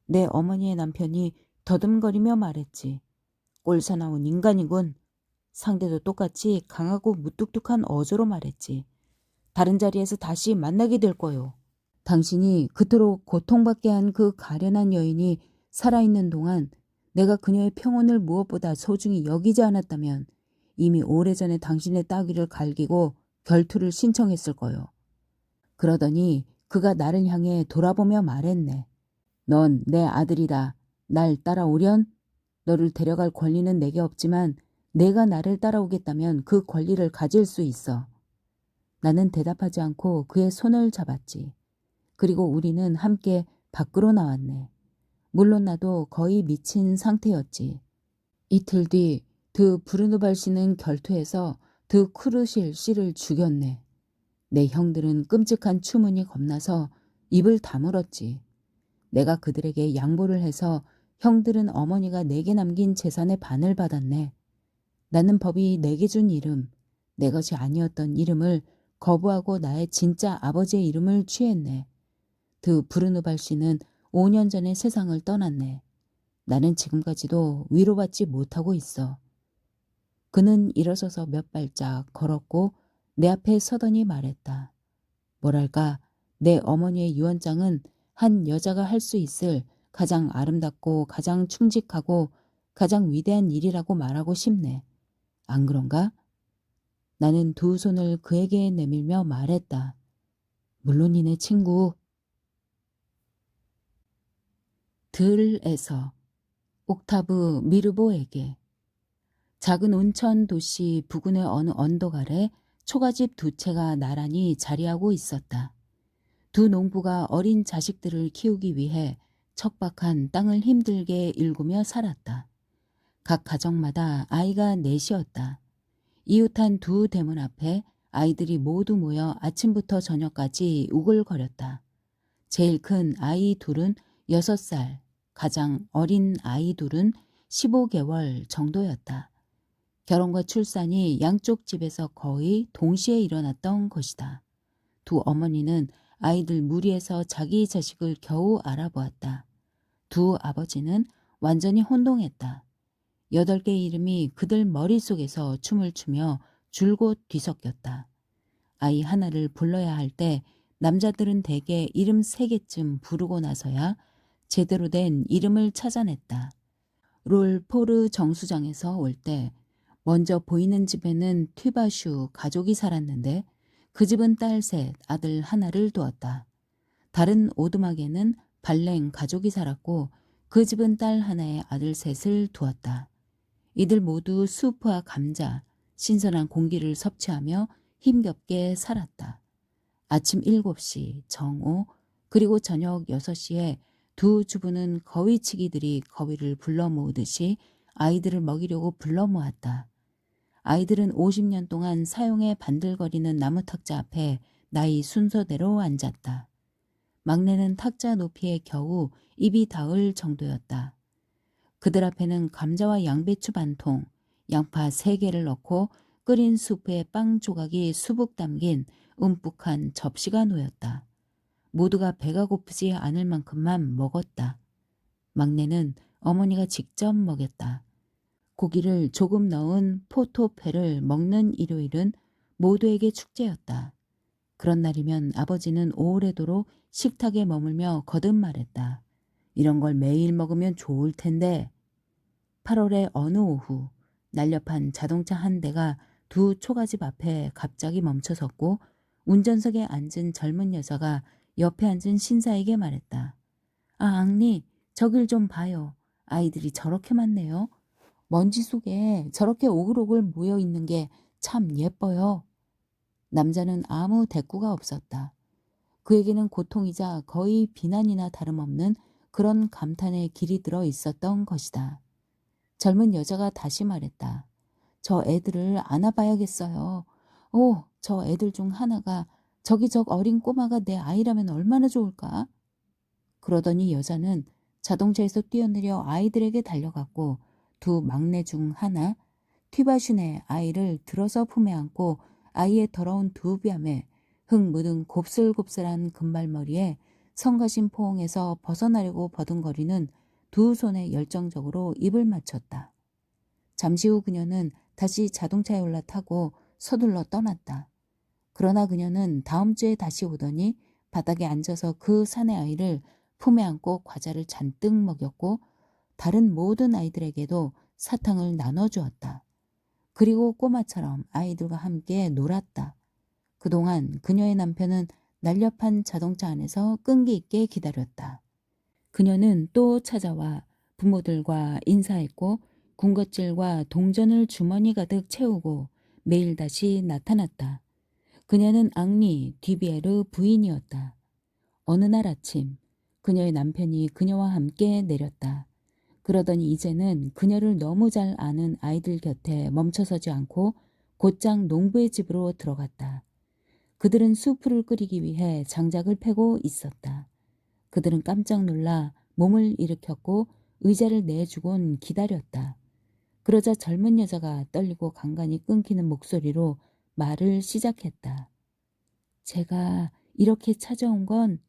[SPEAKER 1] 내 어머니의 남편이 더듬거리며 말했지. 꼴사나운 인간이군. 상대도 똑같이 강하고 무뚝뚝한 어조로 말했지. 다른 자리에서 다시 만나게 될 거요. 당신이 그토록 고통받게 한 그 가련한 여인이 살아있는 동안 내가 그녀의 평온을 무엇보다 소중히 여기지 않았다면 이미 오래전에 당신의 따귀를 갈기고 결투를 신청했을 거요. 그러더니 그가 나를 향해 돌아보며 말했네. 넌 내 아들이다. 날 따라오련? 너를 데려갈 권리는 내게 없지만 내가 나를 따라오겠다면 그 권리를 가질 수 있어. 나는 대답하지 않고 그의 손을 잡았지. 그리고 우리는 함께 밖으로 나왔네. 물론 나도 거의 미친 상태였지. 이틀 뒤 드 브르누발 씨는 결투에서 드 크루실 씨를 죽였네. 내 형들은 끔찍한 추문이 겁나서 입을 다물었지. 내가 그들에게 양보를 해서 형들은 어머니가 내게 남긴 재산의 반을 받았네. 나는 법이 내게 준 이름, 내 것이 아니었던 이름을 거부하고 나의 진짜 아버지의 이름을 취했네. 드 브르누발 씨는 5년 전에 세상을 떠났네. 나는 지금까지도 위로받지 못하고 있어. 그는 일어서서 몇 발짝 걸었고 내 앞에 서더니 말했다. 뭐랄까, 내 어머니의 유언장은 한 여자가 할 수 있을 가장 아름답고 가장 충직하고 가장 위대한 일이라고 말하고 싶네. 안 그런가? 나는 두 손을 그에게 내밀며 말했다. 물론이네 친구. 들에서 옥타브 미르보에게. 작은 온천 도시 부근의 어느 언덕 아래 초가집 두 채가 나란히 자리하고 있었다. 두 농부가 어린 자식들을 키우기 위해 척박한 땅을 힘들게 일구며 살았다. 각 가정마다 아이가 넷이었다. 이웃한 두 대문 앞에 아이들이 모두 모여 아침부터 저녁까지 우글거렸다. 제일 큰 아이 둘은 6살, 가장 어린 아이 둘은 15개월 정도였다. 결혼과 출산이 양쪽 집에서 거의 동시에 일어났던 것이다. 두 어머니는 아이들 무리에서 자기 자식을 겨우 알아보았다. 두 아버지는 완전히 혼동했다. 8개의 이름이 그들 머릿속에서 춤을 추며 줄곧 뒤섞였다. 아이 하나를 불러야 할 때 남자들은 대개 이름 3개쯤 부르고 나서야 제대로 된 이름을 찾아냈다. 롤포르 정수장에서 올 때 먼저 보이는 집에는 튀바슈 가족이 살았는데 그 집은 딸 셋, 아들 하나를 두었다. 다른 오두막에는 발랭 가족이 살았고 그 집은 딸 하나에 아들 셋을 두었다. 이들 모두 수프와 감자, 신선한 공기를 섭취하며 힘겹게 살았다. 아침 7시 정오 그리고 저녁 6시에 두 주부는 거위치기들이 거위를 불러 모으듯이 아이들을 먹이려고 불러 모았다. 아이들은 50년 동안 사용해 반들거리는 나무 탁자 앞에 나이 순서대로 앉았다. 막내는 탁자 높이에 겨우 입이 닿을 정도였다. 그들 앞에는 감자와 양배추 반통, 양파 3개를 넣고 끓인 수프에 빵 조각이 수북 담긴 움푹한 접시가 놓였다. 모두가 배가 고프지 않을 만큼만 먹었다. 막내는 어머니가 직접 먹였다. 고기를 조금 넣은 포토페를 먹는 일요일은 모두에게 축제였다. 그런 날이면 아버지는 오래도록 식탁에 머물며 거듭 말했다. 이런 걸 매일 먹으면 좋을 텐데. 8월의 어느 오후 날렵한 자동차 한 대가 두 초가집 앞에 갑자기 멈춰섰고 운전석에 앉은 젊은 여자가 옆에 앉은 신사에게 말했다. 아, 앙리, 저길 좀 봐요. 아이들이 저렇게 많네요. 먼지 속에 저렇게 오글오글 모여 있는 게 참 예뻐요. 남자는 아무 대꾸가 없었다. 그에게는 고통이자 거의 비난이나 다름없는 그런 감탄의 길이 들어 있었던 것이다. 젊은 여자가 다시 말했다. 저 애들을 안아봐야겠어요. 오, 저 애들 중 하나가 저기 저 어린 꼬마가 내 아이라면 얼마나 좋을까? 그러더니 여자는 자동차에서 뛰어내려 아이들에게 달려갔고 두 막내 중 하나, 튀바슌의 아이를 들어서 품에 안고 아이의 더러운 두 뺨에 흙 묻은 곱슬곱슬한 금발머리에 성가신 포옹에서 벗어나려고 버둥거리는 두 손에 열정적으로 입을 맞췄다. 잠시 후 그녀는 다시 자동차에 올라타고 서둘러 떠났다. 그러나 그녀는 다음 주에 다시 오더니 바닥에 앉아서 그 사내 아이를 품에 안고 과자를 잔뜩 먹였고 다른 모든 아이들에게도 사탕을 나눠주었다. 그리고 꼬마처럼 아이들과 함께 놀았다. 그동안 그녀의 남편은 날렵한 자동차 안에서 끈기 있게 기다렸다. 그녀는 또 찾아와 부모들과 인사했고 군것질과 동전을 주머니 가득 채우고 매일 다시 나타났다. 그녀는 앙리 디비에르 부인이었다. 어느 날 아침 그녀의 남편이 그녀와 함께 내렸다. 그러더니 이제는 그녀를 너무 잘 아는 아이들 곁에 멈춰서지 않고 곧장 농부의 집으로 들어갔다. 그들은 수프를 끓이기 위해 장작을 패고 있었다. 그들은 깜짝 놀라 몸을 일으켰고 의자를 내주곤 기다렸다. 그러자 젊은 여자가 떨리고 간간히 끊기는 목소리로 말을 시작했다. 제가 이렇게 찾아온 건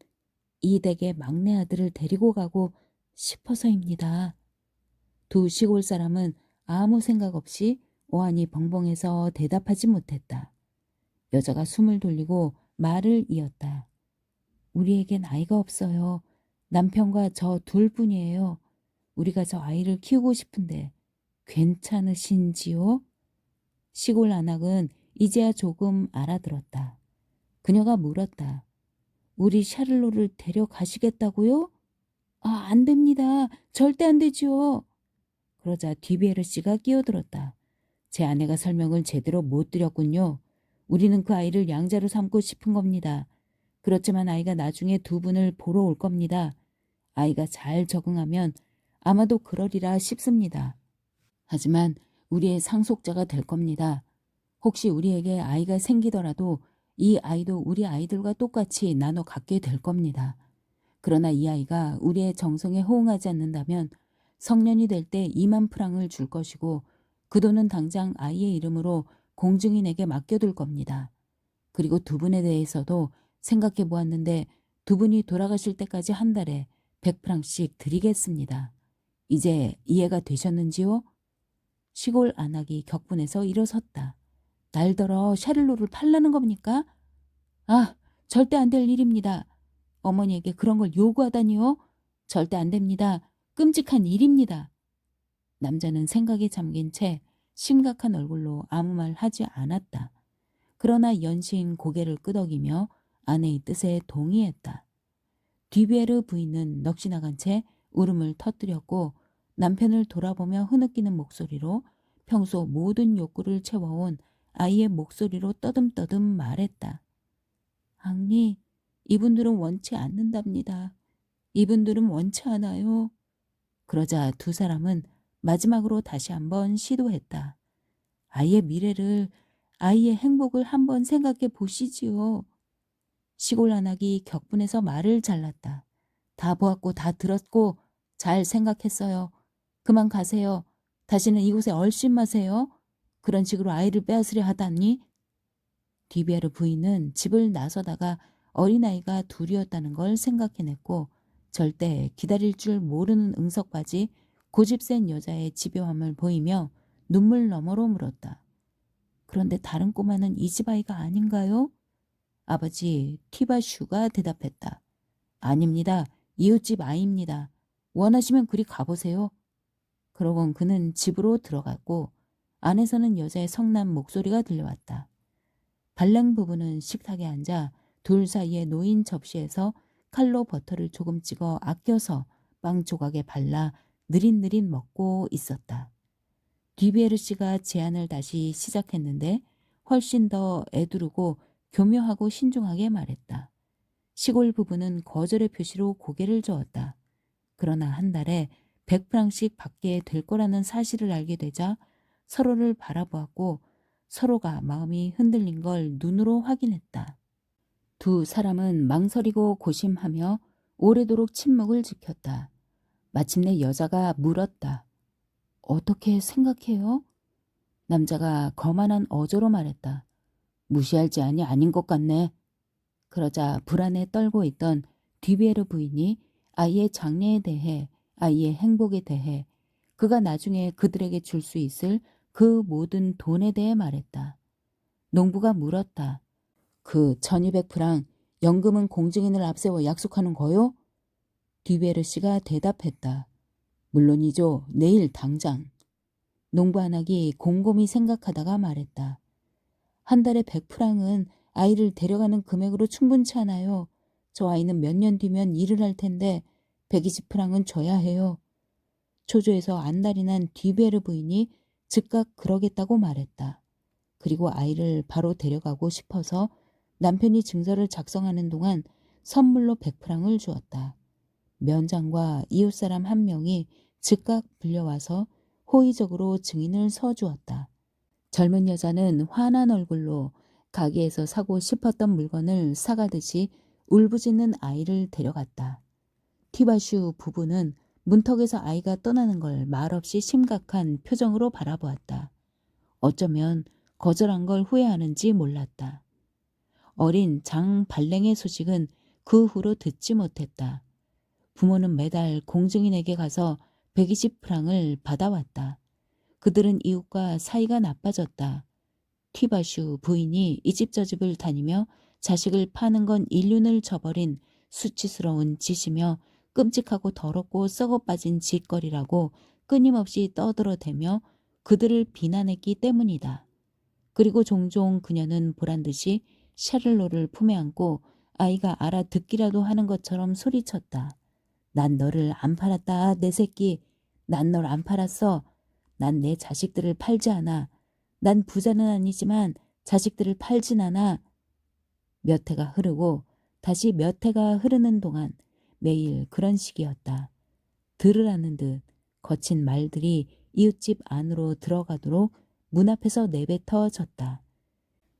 [SPEAKER 1] 이 댁의 막내 아들을 데리고 가고 싶어서입니다. 두 시골 사람은 아무 생각 없이 오한이 벙벙해서 대답하지 못했다. 여자가 숨을 돌리고 말을 이었다. 우리에겐 아이가 없어요. 남편과 저 둘뿐이에요. 우리가 저 아이를 키우고 싶은데 괜찮으신지요? 시골 안악은 이제야 조금 알아들었다. 그녀가 물었다. 우리 샤를로를 데려가시겠다고요? 아, 안 됩니다. 절대 안 되지요. 그러자 디비에르 씨가 끼어들었다. 제 아내가 설명을 제대로 못 드렸군요. 우리는 그 아이를 양자로 삼고 싶은 겁니다. 그렇지만 아이가 나중에 두 분을 보러 올 겁니다. 아이가 잘 적응하면 아마도 그러리라 싶습니다. 하지만 우리의 상속자가 될 겁니다. 혹시 우리에게 아이가 생기더라도 이 아이도 우리 아이들과 똑같이 나눠 갖게 될 겁니다. 그러나 이 아이가 우리의 정성에 호응하지 않는다면 성년이 될 때 2만 프랑을 줄 것이고 그 돈은 당장 아이의 이름으로 공증인에게 맡겨둘 겁니다. 그리고 두 분에 대해서도 생각해 보았는데 두 분이 돌아가실 때까지 한 달에 100프랑씩 드리겠습니다. 이제 이해가 되셨는지요? 시골 안악이 격분해서 일어섰다. 날더러 샤를로를 팔라는 겁니까? 아, 절대 안 될 일입니다. 어머니에게 그런 걸 요구하다니요? 절대 안 됩니다. 끔찍한 일입니다. 남자는 생각에 잠긴 채 심각한 얼굴로 아무 말 하지 않았다. 그러나 연신 고개를 끄덕이며 아내의 뜻에 동의했다. 디베르 부인은 넋이 나간 채 울음을 터뜨렸고 남편을 돌아보며 흐느끼는 목소리로 평소 모든 욕구를 채워온 아이의 목소리로 떠듬떠듬 말했다. 앙리, 이분들은 원치 않는답니다. 이분들은 원치 않아요. 그러자 두 사람은 마지막으로 다시 한번 시도했다. 아이의 미래를, 아이의 행복을 한번 생각해 보시지요. 시골 안악이 격분해서 말을 잘랐다. 다 보았고 다 들었고 잘 생각했어요. 그만 가세요. 다시는 이곳에 얼씬 마세요. 그런 식으로 아이를 빼앗으려 하다니. 디베르 부인은 집을 나서다가 어린아이가 둘이었다는 걸 생각해냈고 절대 기다릴 줄 모르는 응석까지 고집센 여자의 집요함을 보이며 눈물 너머로 물었다. 그런데 다른 꼬마는 이 집 아이가 아닌가요? 아버지 티바슈가 대답했다. 아닙니다. 이웃집 아이입니다. 원하시면 그리 가보세요. 그러곤 그는 집으로 들어갔고 안에서는 여자의 성난 목소리가 들려왔다. 발랭 부부는 식탁에 앉아 둘 사이에 놓인 접시에서 칼로 버터를 조금 찍어 아껴서 빵 조각에 발라 느릿느릿 먹고 있었다. 디비에르 씨가 제안을 다시 시작했는데 훨씬 더 애두르고 교묘하고 신중하게 말했다. 시골 부부는 거절의 표시로 고개를 저었다. 그러나 한 달에 100프랑씩 받게 될 거라는 사실을 알게 되자 서로를 바라보았고 서로가 마음이 흔들린 걸 눈으로 확인했다. 두 사람은 망설이고 고심하며 오래도록 침묵을 지켰다. 마침내 여자가 물었다. 어떻게 생각해요? 남자가 거만한 어조로 말했다. 무시할 제안이 아닌 것 같네. 그러자 불안에 떨고 있던 디비에르 부인이 아이의 장래에 대해, 아이의 행복에 대해, 그가 나중에 그들에게 줄 수 있을 그 모든 돈에 대해 말했다. 농부가 물었다. 그 1200프랑 연금은 공증인을 앞세워 약속하는 거요? 디비에르 씨가 대답했다. 물론이죠. 내일 당장. 농부 한학이 곰곰이 생각하다가 말했다. 한 달에 100프랑은 아이를 데려가는 금액으로 충분치 않아요. 저 아이는 몇 년 뒤면 일을 할 텐데 120프랑은 줘야 해요. 초조해서 안달이 난 디베르 부인이 즉각 그러겠다고 말했다. 그리고 아이를 바로 데려가고 싶어서 남편이 증서를 작성하는 동안 선물로 100프랑을 주었다. 면장과 이웃사람 한 명이 즉각 불려와서 호의적으로 증인을 서주었다. 젊은 여자는 환한 얼굴로 가게에서 사고 싶었던 물건을 사가듯이 울부짖는 아이를 데려갔다. 티바슈 부부는 문턱에서 아이가 떠나는 걸 말없이 심각한 표정으로 바라보았다. 어쩌면 거절한 걸 후회하는지 몰랐다. 어린 장 발랭의 소식은 그 후로 듣지 못했다. 부모는 매달 공증인에게 가서 120프랑을 받아왔다. 그들은 이웃과 사이가 나빠졌다. 티바슈 부인이 이 집 저 집을 다니며 자식을 파는 건 인륜을 저버린 수치스러운 짓이며 끔찍하고 더럽고 썩어빠진 짓거리라고 끊임없이 떠들어대며 그들을 비난했기 때문이다. 그리고 종종 그녀는 보란듯이 샤를로를 품에 안고 아이가 알아듣기라도 하는 것처럼 소리쳤다. 난 너를 안 팔았다, 내 새끼. 난 널 안 팔았어. 난 내 자식들을 팔지 않아. 난 부자는 아니지만 자식들을 팔진 않아. 몇 해가 흐르고 다시 몇 해가 흐르는 동안 매일 그런 식이었다. 들으라는 듯 거친 말들이 이웃집 안으로 들어가도록 문 앞에서 내뱉어졌다.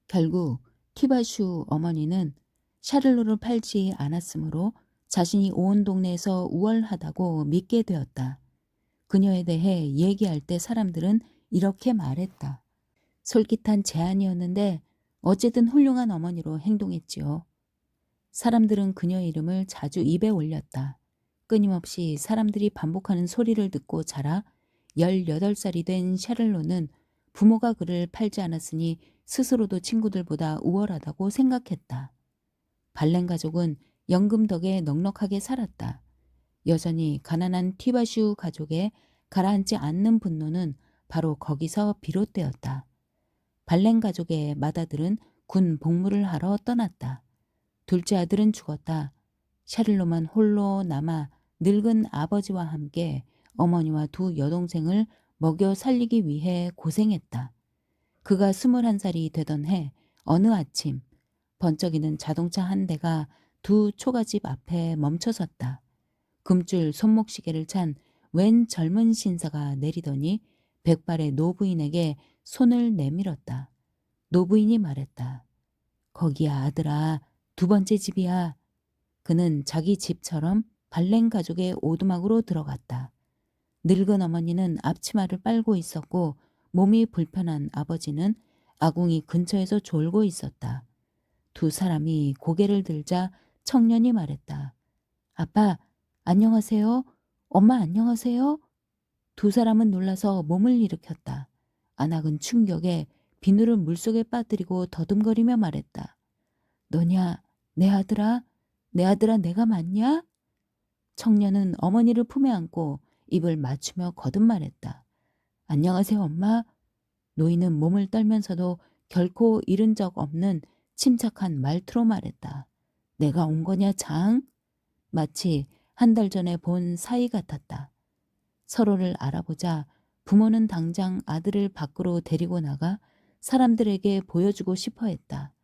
[SPEAKER 1] 결국 티바슈 어머니는 샤를로를 팔지 않았으므로 자신이 온 동네에서 우월하다고 믿게 되었다. 그녀에 대해 얘기할 때 사람들은 이렇게 말했다. 솔깃한 제안이었는데 어쨌든 훌륭한 어머니로 행동했지요. 사람들은 그녀의 이름을 자주 입에 올렸다. 끊임없이 사람들이 반복하는 소리를 듣고 자라 18살이 된 샤를로는 부모가 그를 팔지 않았으니 스스로도 친구들보다 우월하다고 생각했다. 발렌 가족은 연금 덕에 넉넉하게 살았다. 여전히 가난한 티바슈 가족에 가라앉지 않는 분노는 바로 거기서 비롯되었다. 발렌 가족의 맏아들은 군 복무를 하러 떠났다. 둘째 아들은 죽었다. 샤를로만 홀로 남아 늙은 아버지와 함께 어머니와 두 여동생을 먹여 살리기 위해 고생했다. 그가 21살이 되던 해 어느 아침 번쩍이는 자동차 한 대가 두 초가집 앞에 멈춰섰다. 금줄 손목시계를 찬 웬 젊은 신사가 내리더니 백발의 노부인에게 손을 내밀었다. 노부인이 말했다. 거기야 아들아, 두 번째 집이야. 그는 자기 집처럼 발렌 가족의 오두막으로 들어갔다. 늙은 어머니는 앞치마를 빨고 있었고 몸이 불편한 아버지는 아궁이 근처에서 졸고 있었다. 두 사람이 고개를 들자 청년이 말했다. 아빠, 안녕하세요? 엄마 안녕하세요? 두 사람은 놀라서 몸을 일으켰다. 안학은 충격에 비누를 물속에 빠뜨리고 더듬거리며 말했다. 너냐? 내 아들아? 내 아들아 내가 맞냐? 청년은 어머니를 품에 안고 입을 맞추며 거듭 말했다. 안녕하세요 엄마. 노인은 몸을 떨면서도 결코 잃은 적 없는 침착한 말투로 말했다. 내가 온 거냐 장? 마치 한 달 전에 본 사이 같았다. 서로를 알아보자 부모는 당장 아들을 밖으로 데리고 나가 사람들에게 보여주고 싶어 했다.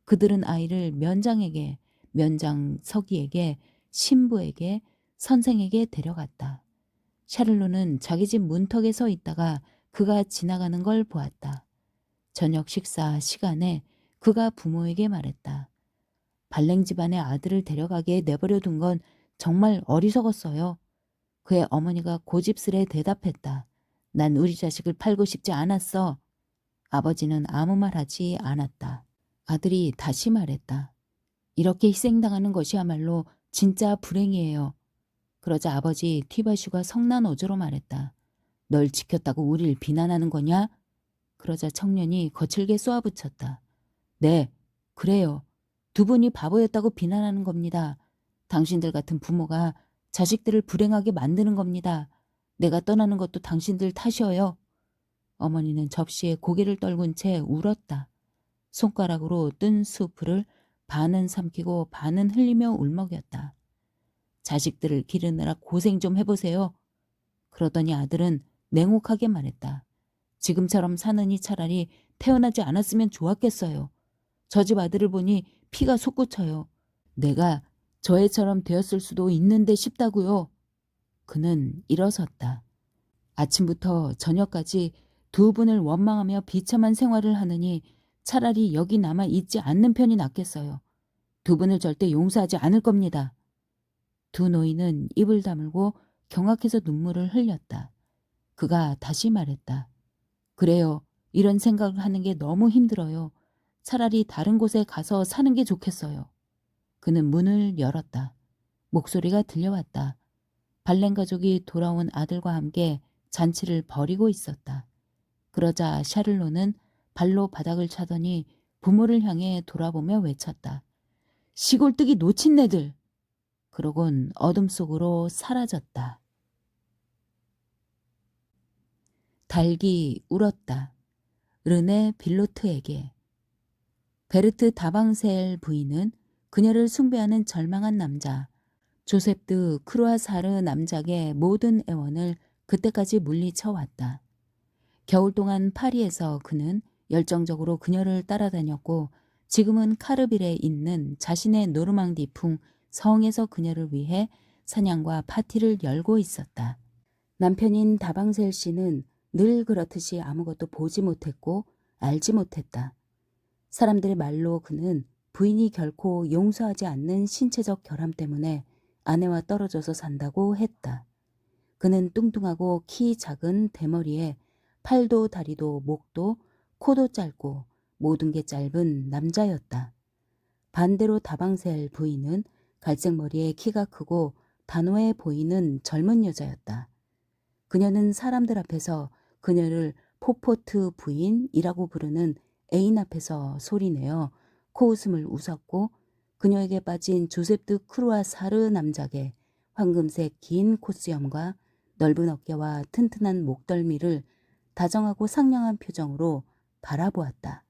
[SPEAKER 1] 그들은 아이를 면장에게, 면장 서기에게, 신부에게, 선생에게 데려갔다. 샤를로는 자기 집 문턱에 서 있다가 그가 지나가는 걸 보았다. 저녁 식사 시간에 그가 부모에게 말했다. 발랭 집안의 아들을 데려가게 내버려 둔 건 정말 어리석었어요. 그의 어머니가 고집스레 대답했다. 난 우리 자식을 팔고 싶지 않았어. 아버지는 아무 말 하지 않았다. 아들이 다시 말했다. 이렇게 희생당하는 것이야말로 진짜 불행이에요. 그러자 아버지 티바슈가 성난 어조로 말했다. 널 지켰다고 우릴 비난하는 거냐? 그러자 청년이 거칠게 쏘아붙였다. 네, 그래요. 두 분이 바보였다고 비난하는 겁니다. 당신들 같은 부모가 자식들을 불행하게 만드는 겁니다. 내가 떠나는 것도 당신들 탓이어요. 어머니는 접시에 고개를 떨군 채 울었다. 손가락으로 뜬 수프를 반은 삼키고 반은 흘리며 울먹였다. 자식들을 기르느라 고생 좀 해보세요. 그러더니 아들은 냉혹하게 말했다. 지금처럼 사느니 차라리 태어나지 않았으면 좋았겠어요. 저 집 아들을 보니 피가 솟구쳐요. 내가 저 애처럼 되었을 수도 있는데 싶다고요. 그는 일어섰다. 아침부터 저녁까지 두 분을 원망하며 비참한 생활을 하느니 차라리 여기 남아 있지 않는 편이 낫겠어요. 두 분을 절대 용서하지 않을 겁니다. 두 노인은 입을 다물고 경악해서 눈물을 흘렸다. 그가 다시 말했다. 그래요. 이런 생각을 하는 게 너무 힘들어요. 차라리 다른 곳에 가서 사는 게 좋겠어요. 그는 문을 열었다. 목소리가 들려왔다. 발렌 가족이 돌아온 아들과 함께 잔치를 벌이고 있었다. 그러자 샤를로는 발로 바닥을 차더니 부모를 향해 돌아보며 외쳤다. 시골뜨기 노친네들! 그러곤 어둠 속으로 사라졌다. 닭이 울었다. 르네 빌로트에게. 베르트 다방셀 부인은 그녀를 숭배하는 절망한 남자 조셉 드 크루아사르 남작의 모든 애원을 그때까지 물리쳐 왔다. 겨울 동안 파리에서 그는 열정적으로 그녀를 따라다녔고 지금은 카르빌에 있는 자신의 노르망디풍 성에서 그녀를 위해 사냥과 파티를 열고 있었다. 남편인 다방셀 씨는 늘 그렇듯이 아무것도 보지 못했고 알지 못했다. 사람들의 말로 그는 부인이 결코 용서하지 않는 신체적 결함 때문에 아내와 떨어져서 산다고 했다. 그는 뚱뚱하고 키 작은 대머리에 팔도 다리도 목도 코도 짧고 모든 게 짧은 남자였다. 반대로 다방셀 부인은 갈색 머리에 키가 크고 단호해 보이는 젊은 여자였다. 그녀는 사람들 앞에서 그녀를 포포트 부인이라고 부르는 애인 앞에서 소리내어 코웃음을 웃었고 그녀에게 빠진 조셉 드 크루아사르 남작의 황금색 긴 콧수염과 넓은 어깨와 튼튼한 목덜미를 다정하고 상냥한 표정으로 바라보았다.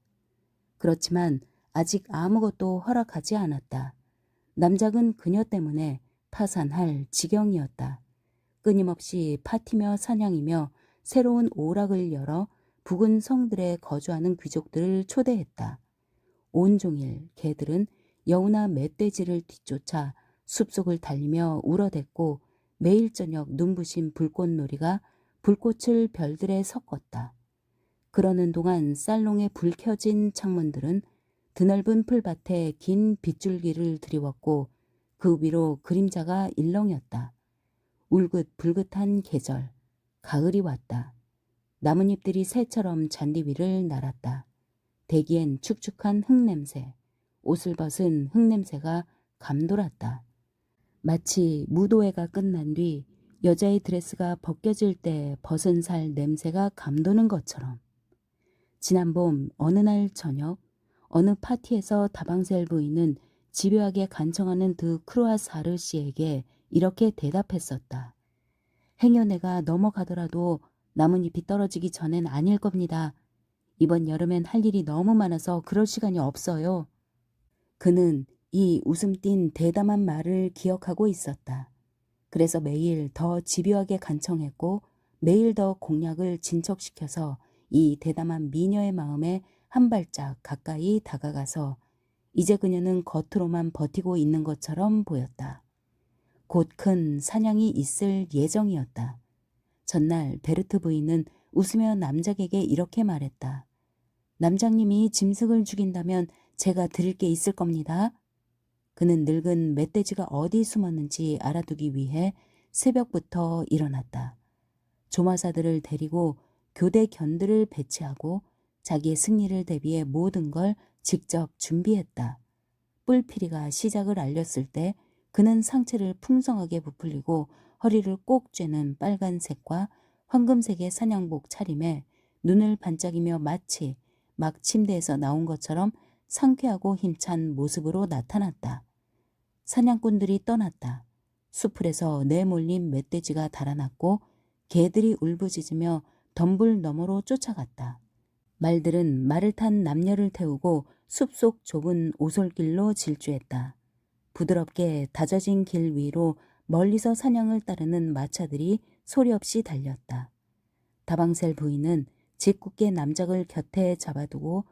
[SPEAKER 1] 그렇지만 아직 아무것도 허락하지 않았다. 남작은 그녀 때문에 파산할 지경이었다. 끊임없이 파티며 사냥이며 새로운 오락을 열어 부근 성들에 거주하는 귀족들을 초대했다. 온종일 개들은 여우나 멧돼지를 뒤쫓아 숲속을 달리며 울어댔고 매일 저녁 눈부신 불꽃놀이가 불꽃을 별들에 섞었다. 그러는 동안 살롱에 불 켜진 창문들은 드넓은 풀밭에 긴 빗줄기를 드리웠고 그 위로 그림자가 일렁였다. 울긋불긋한 계절, 가을이 왔다. 나뭇잎들이 새처럼 잔디 위를 날았다. 대기엔 축축한 흙냄새, 옷을 벗은 흙냄새가 감돌았다. 마치 무도회가 끝난 뒤 여자의 드레스가 벗겨질 때 벗은 살 냄새가 감도는 것처럼. 지난 봄 어느 날 저녁 어느 파티에서 다방셀 부인은 집요하게 간청하는 드 크루아사르 씨에게 이렇게 대답했었다. 행여내가 넘어가더라도 나뭇잎이 떨어지기 전엔 아닐 겁니다. 이번 여름엔 할 일이 너무 많아서 그럴 시간이 없어요. 그는 이 웃음 띤 대담한 말을 기억하고 있었다. 그래서 매일 더 집요하게 간청했고 매일 더 공약을 진척시켜서 이 대담한 미녀의 마음에 한 발짝 가까이 다가가서 이제 그녀는 겉으로만 버티고 있는 것처럼 보였다. 곧 큰 사냥이 있을 예정이었다. 전날 베르트 부인은 웃으며 남작에게 이렇게 말했다. 남장님이 짐승을 죽인다면 제가 드릴 게 있을 겁니다. 그는 늙은 멧돼지가 어디 숨었는지 알아두기 위해 새벽부터 일어났다. 조마사들을 데리고 교대 견들을 배치하고 자기의 승리를 대비해 모든 걸 직접 준비했다. 뿔피리가 시작을 알렸을 때 그는 상체를 풍성하게 부풀리고 허리를 꼭 쬐는 빨간색과 황금색의 사냥복 차림에 눈을 반짝이며 마치 막 침대에서 나온 것처럼 상쾌하고 힘찬 모습으로 나타났다. 사냥꾼들이 떠났다. 수풀에서 내몰린 멧돼지가 달아났고 개들이 울부짖으며 덤불 너머로 쫓아갔다. 말들은 말을 탄 남녀를 태우고 숲속 좁은 오솔길로 질주했다. 부드럽게 다져진 길 위로 멀리서 사냥을 따르는 마차들이 소리 없이 달렸다. 다방셀 부인은 짓궂게 남작을 곁에 잡아두고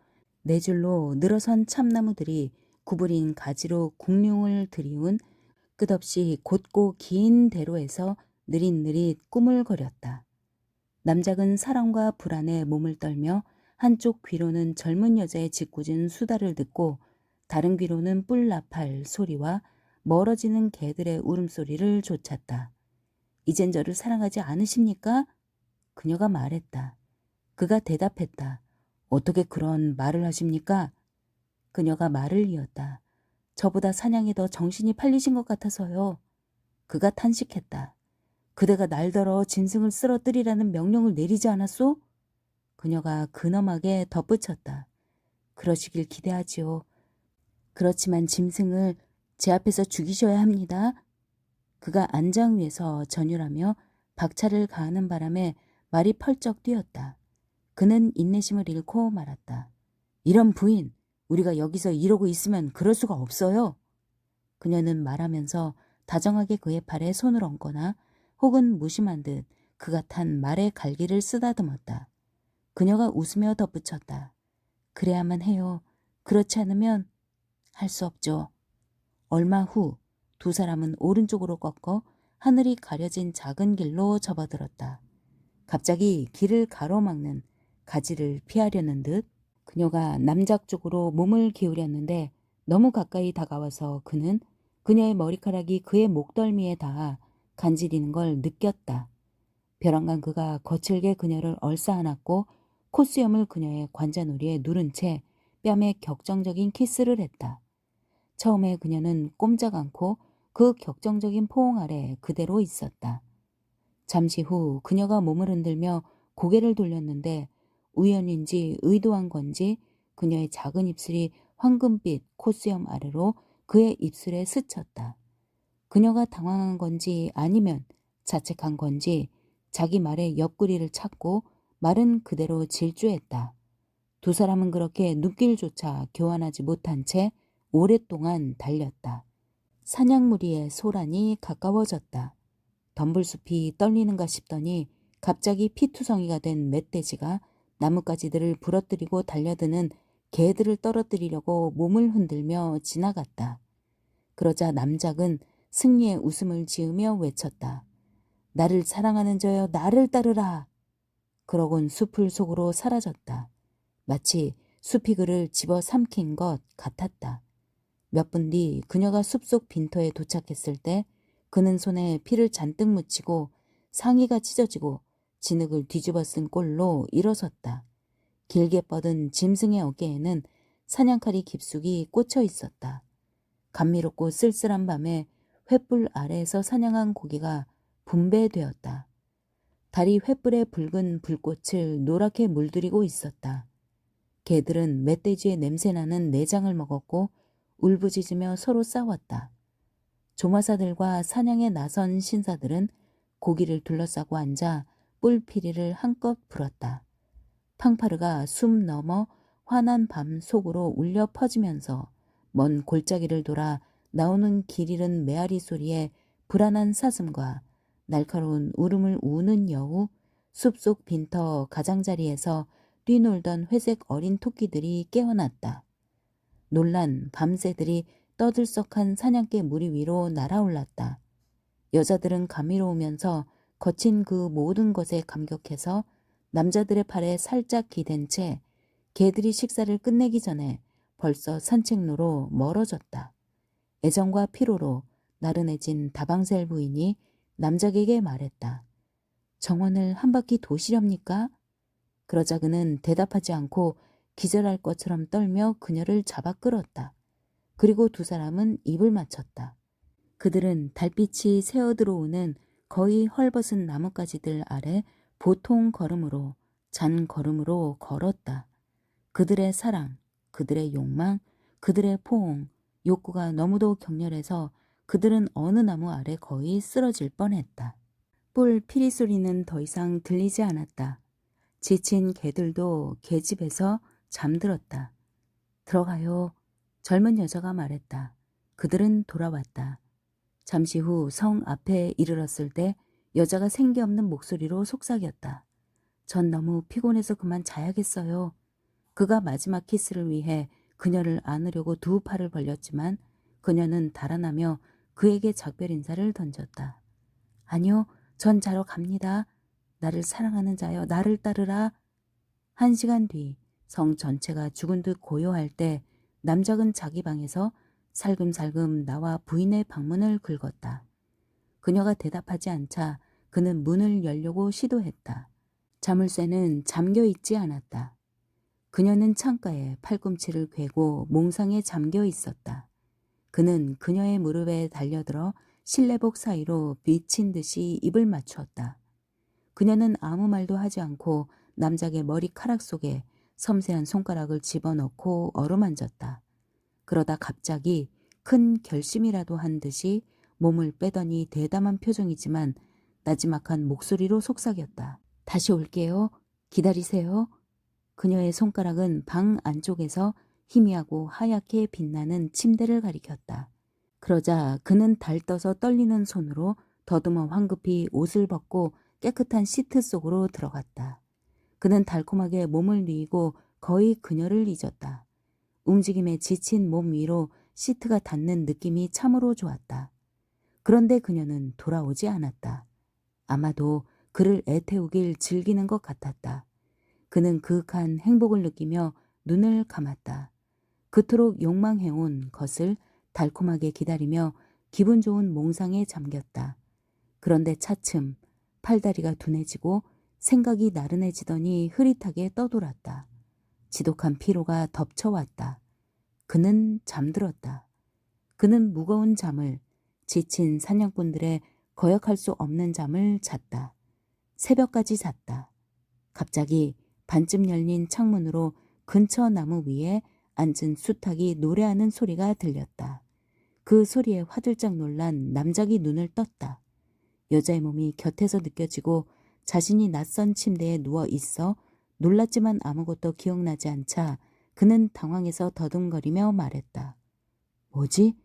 [SPEAKER 1] 네 줄로 늘어선 참나무들이 구부린 가지로 궁룡을 들이운 끝없이 곧고 긴 대로에서 느릿느릿 꾸물거렸다. 남작은 사랑과 불안에 몸을 떨며 한쪽 귀로는 젊은 여자의 짓궂은 수다를 듣고 다른 귀로는 뿔나팔 소리와 멀어지는 개들의 울음소리를 쫓았다. 이젠 저를 사랑하지 않으십니까? 그녀가 말했다. 그가 대답했다. 어떻게 그런 말을 하십니까? 그녀가 말을 이었다. 저보다 사냥에 더 정신이 팔리신 것 같아서요. 그가 탄식했다. 그대가 날더러 짐승을 쓰러뜨리라는 명령을 내리지 않았소? 그녀가 근엄하게 덧붙였다. 그러시길 기대하지요. 그렇지만 짐승을 제 앞에서 죽이셔야 합니다. 그가 안장 위에서 전율하며 박차를 가하는 바람에 말이 펄쩍 뛰었다. 그는 인내심을 잃고 말았다. 이런 부인, 우리가 여기서 이러고 있으면 그럴 수가 없어요. 그녀는 말하면서 다정하게 그의 팔에 손을 얹거나 혹은 무심한 듯 그가 탄 말의 갈기를 쓰다듬었다. 그녀가 웃으며 덧붙였다. 그래야만 해요. 그렇지 않으면 할 수 없죠. 얼마 후 두 사람은 오른쪽으로 꺾어 하늘이 가려진 작은 길로 접어들었다. 갑자기 길을 가로막는 가지를 피하려는 듯 그녀가 남작 쪽으로 몸을 기울였는데 너무 가까이 다가와서 그는 그녀의 머리카락이 그의 목덜미에 닿아 간지리는 걸 느꼈다. 벼랑간 그가 거칠게 그녀를 얼싸안았고 콧수염을 그녀의 관자놀이에 누른 채 뺨에 격정적인 키스를 했다. 처음에 그녀는 꼼짝 않고 그 격정적인 포옹 아래 그대로 있었다. 잠시 후 그녀가 몸을 흔들며 고개를 돌렸는데 우연인지 의도한 건지 그녀의 작은 입술이 황금빛 콧수염 아래로 그의 입술에 스쳤다. 그녀가 당황한 건지 아니면 자책한 건지 자기 말의 옆구리를 찾고 말은 그대로 질주했다. 두 사람은 그렇게 눈길조차 교환하지 못한 채 오랫동안 달렸다. 사냥무리의 소란이 가까워졌다. 덤불숲이 떨리는가 싶더니 갑자기 피투성이가 된 멧돼지가 나뭇가지들을 부러뜨리고 달려드는 개들을 떨어뜨리려고 몸을 흔들며 지나갔다. 그러자 남작은 승리의 웃음을 지으며 외쳤다. 나를 사랑하는 저여 나를 따르라. 그러곤 숲을 속으로 사라졌다. 마치 숲이 그를 집어삼킨 것 같았다. 몇 분 뒤 그녀가 숲속 빈터에 도착했을 때 그는 손에 피를 잔뜩 묻히고 상의가 찢어지고 진흙을 뒤집어 쓴 꼴로 일어섰다. 길게 뻗은 짐승의 어깨에는 사냥칼이 깊숙이 꽂혀 있었다. 감미롭고 쓸쓸한 밤에 횃불 아래에서 사냥한 고기가 분배되었다. 달이 횃불의 붉은 불꽃을 노랗게 물들이고 있었다. 개들은 멧돼지의 냄새나는 내장을 먹었고 울부짖으며 서로 싸웠다. 조마사들과 사냥에 나선 신사들은 고기를 둘러싸고 앉아 뿔피리를 한껏 불었다. 팡파르가 숨 넘어 환한 밤 속으로 울려 퍼지면서 먼 골짜기를 돌아 나오는 길 잃은 메아리 소리에 불안한 사슴과 날카로운 울음을 우는 여우, 숲속 빈터 가장자리에서 뛰놀던 회색 어린 토끼들이 깨어났다. 놀란 밤새들이 떠들썩한 사냥개 무리 위로 날아올랐다. 여자들은 감미로우면서 거친 그 모든 것에 감격해서 남자들의 팔에 살짝 기댄 채 개들이 식사를 끝내기 전에 벌써 산책로로 멀어졌다. 애정과 피로로 나른해진 다방셀 부인이 남작에게 말했다. 정원을 한 바퀴 도시렵니까? 그러자 그는 대답하지 않고 기절할 것처럼 떨며 그녀를 잡아 끌었다. 그리고 두 사람은 입을 맞췄다. 그들은 달빛이 새어들어오는 거의 헐벗은 나뭇가지들 아래 보통 걸음으로, 잔 걸음으로 걸었다. 그들의 사랑, 그들의 욕망, 그들의 포옹, 욕구가 너무도 격렬해서 그들은 어느 나무 아래 거의 쓰러질 뻔했다. 뿔 피리 소리는 더 이상 들리지 않았다. 지친 개들도 계집에서 잠들었다. 들어가요. 젊은 여자가 말했다. 그들은 돌아왔다. 잠시 후 성 앞에 이르렀을 때 여자가 생기 없는 목소리로 속삭였다. 전 너무 피곤해서 그만 자야겠어요. 그가 마지막 키스를 위해 그녀를 안으려고 두 팔을 벌렸지만 그녀는 달아나며 그에게 작별 인사를 던졌다. 아니요, 전 자러 갑니다. 나를 사랑하는 자여, 나를 따르라. 1시간 뒤 성 전체가 죽은 듯 고요할 때 남작은 자기 방에서 살금살금 나와 부인의 방문을 긁었다. 그녀가 대답하지 않자 그는 문을 열려고 시도했다. 자물쇠는 잠겨 있지 않았다. 그녀는 창가에 팔꿈치를 괴고 몽상에 잠겨 있었다. 그는 그녀의 무릎에 달려들어 실내복 사이로 비친 듯이 입을 맞추었다. 그녀는 아무 말도 하지 않고 남작의 머리카락 속에 섬세한 손가락을 집어넣고 어루만졌다. 그러다 갑자기 큰 결심이라도 한 듯이 몸을 빼더니 대담한 표정이지만 나지막한 목소리로 속삭였다. 다시 올게요. 기다리세요. 그녀의 손가락은 방 안쪽에서 희미하고 하얗게 빛나는 침대를 가리켰다. 그러자 그는 달떠서 떨리는 손으로 더듬어 황급히 옷을 벗고 깨끗한 시트 속으로 들어갔다. 그는 달콤하게 몸을 뉘고 거의 그녀를 잊었다. 움직임에 지친 몸 위로 시트가 닿는 느낌이 참으로 좋았다. 그런데 그녀는 돌아오지 않았다. 아마도 그를 애태우길 즐기는 것 같았다. 그는 그윽한 행복을 느끼며 눈을 감았다. 그토록 욕망해온 것을 달콤하게 기다리며 기분 좋은 몽상에 잠겼다. 그런데 차츰 팔다리가 둔해지고 생각이 나른해지더니 흐릿하게 떠돌았다. 지독한 피로가 덮쳐왔다. 그는 잠들었다. 그는 무거운 잠을, 지친 사냥꾼들의 거역할 수 없는 잠을 잤다. 새벽까지 잤다. 갑자기 반쯤 열린 창문으로 근처 나무 위에 앉은 수탉이 노래하는 소리가 들렸다. 그 소리에 화들짝 놀란 남작이 눈을 떴다. 여자의 몸이 곁에서 느껴지고 자신이 낯선 침대에 누워 있어 놀랐지만 아무것도 기억나지 않자 그는 당황해서 더듬거리며 말했다. 뭐지?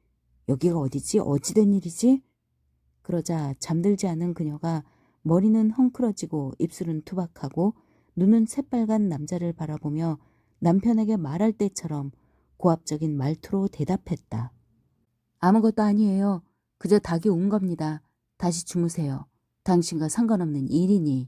[SPEAKER 1] 여기가 어디지? 어찌된 일이지? 그러자 잠들지 않은 그녀가 머리는 헝클어지고 입술은 투박하고 눈은 새빨간 남자를 바라보며 남편에게 말할 때처럼 고압적인 말투로 대답했다. 아무것도 아니에요. 그저 닭이 온 겁니다. 다시 주무세요. 당신과 상관없는 일이니.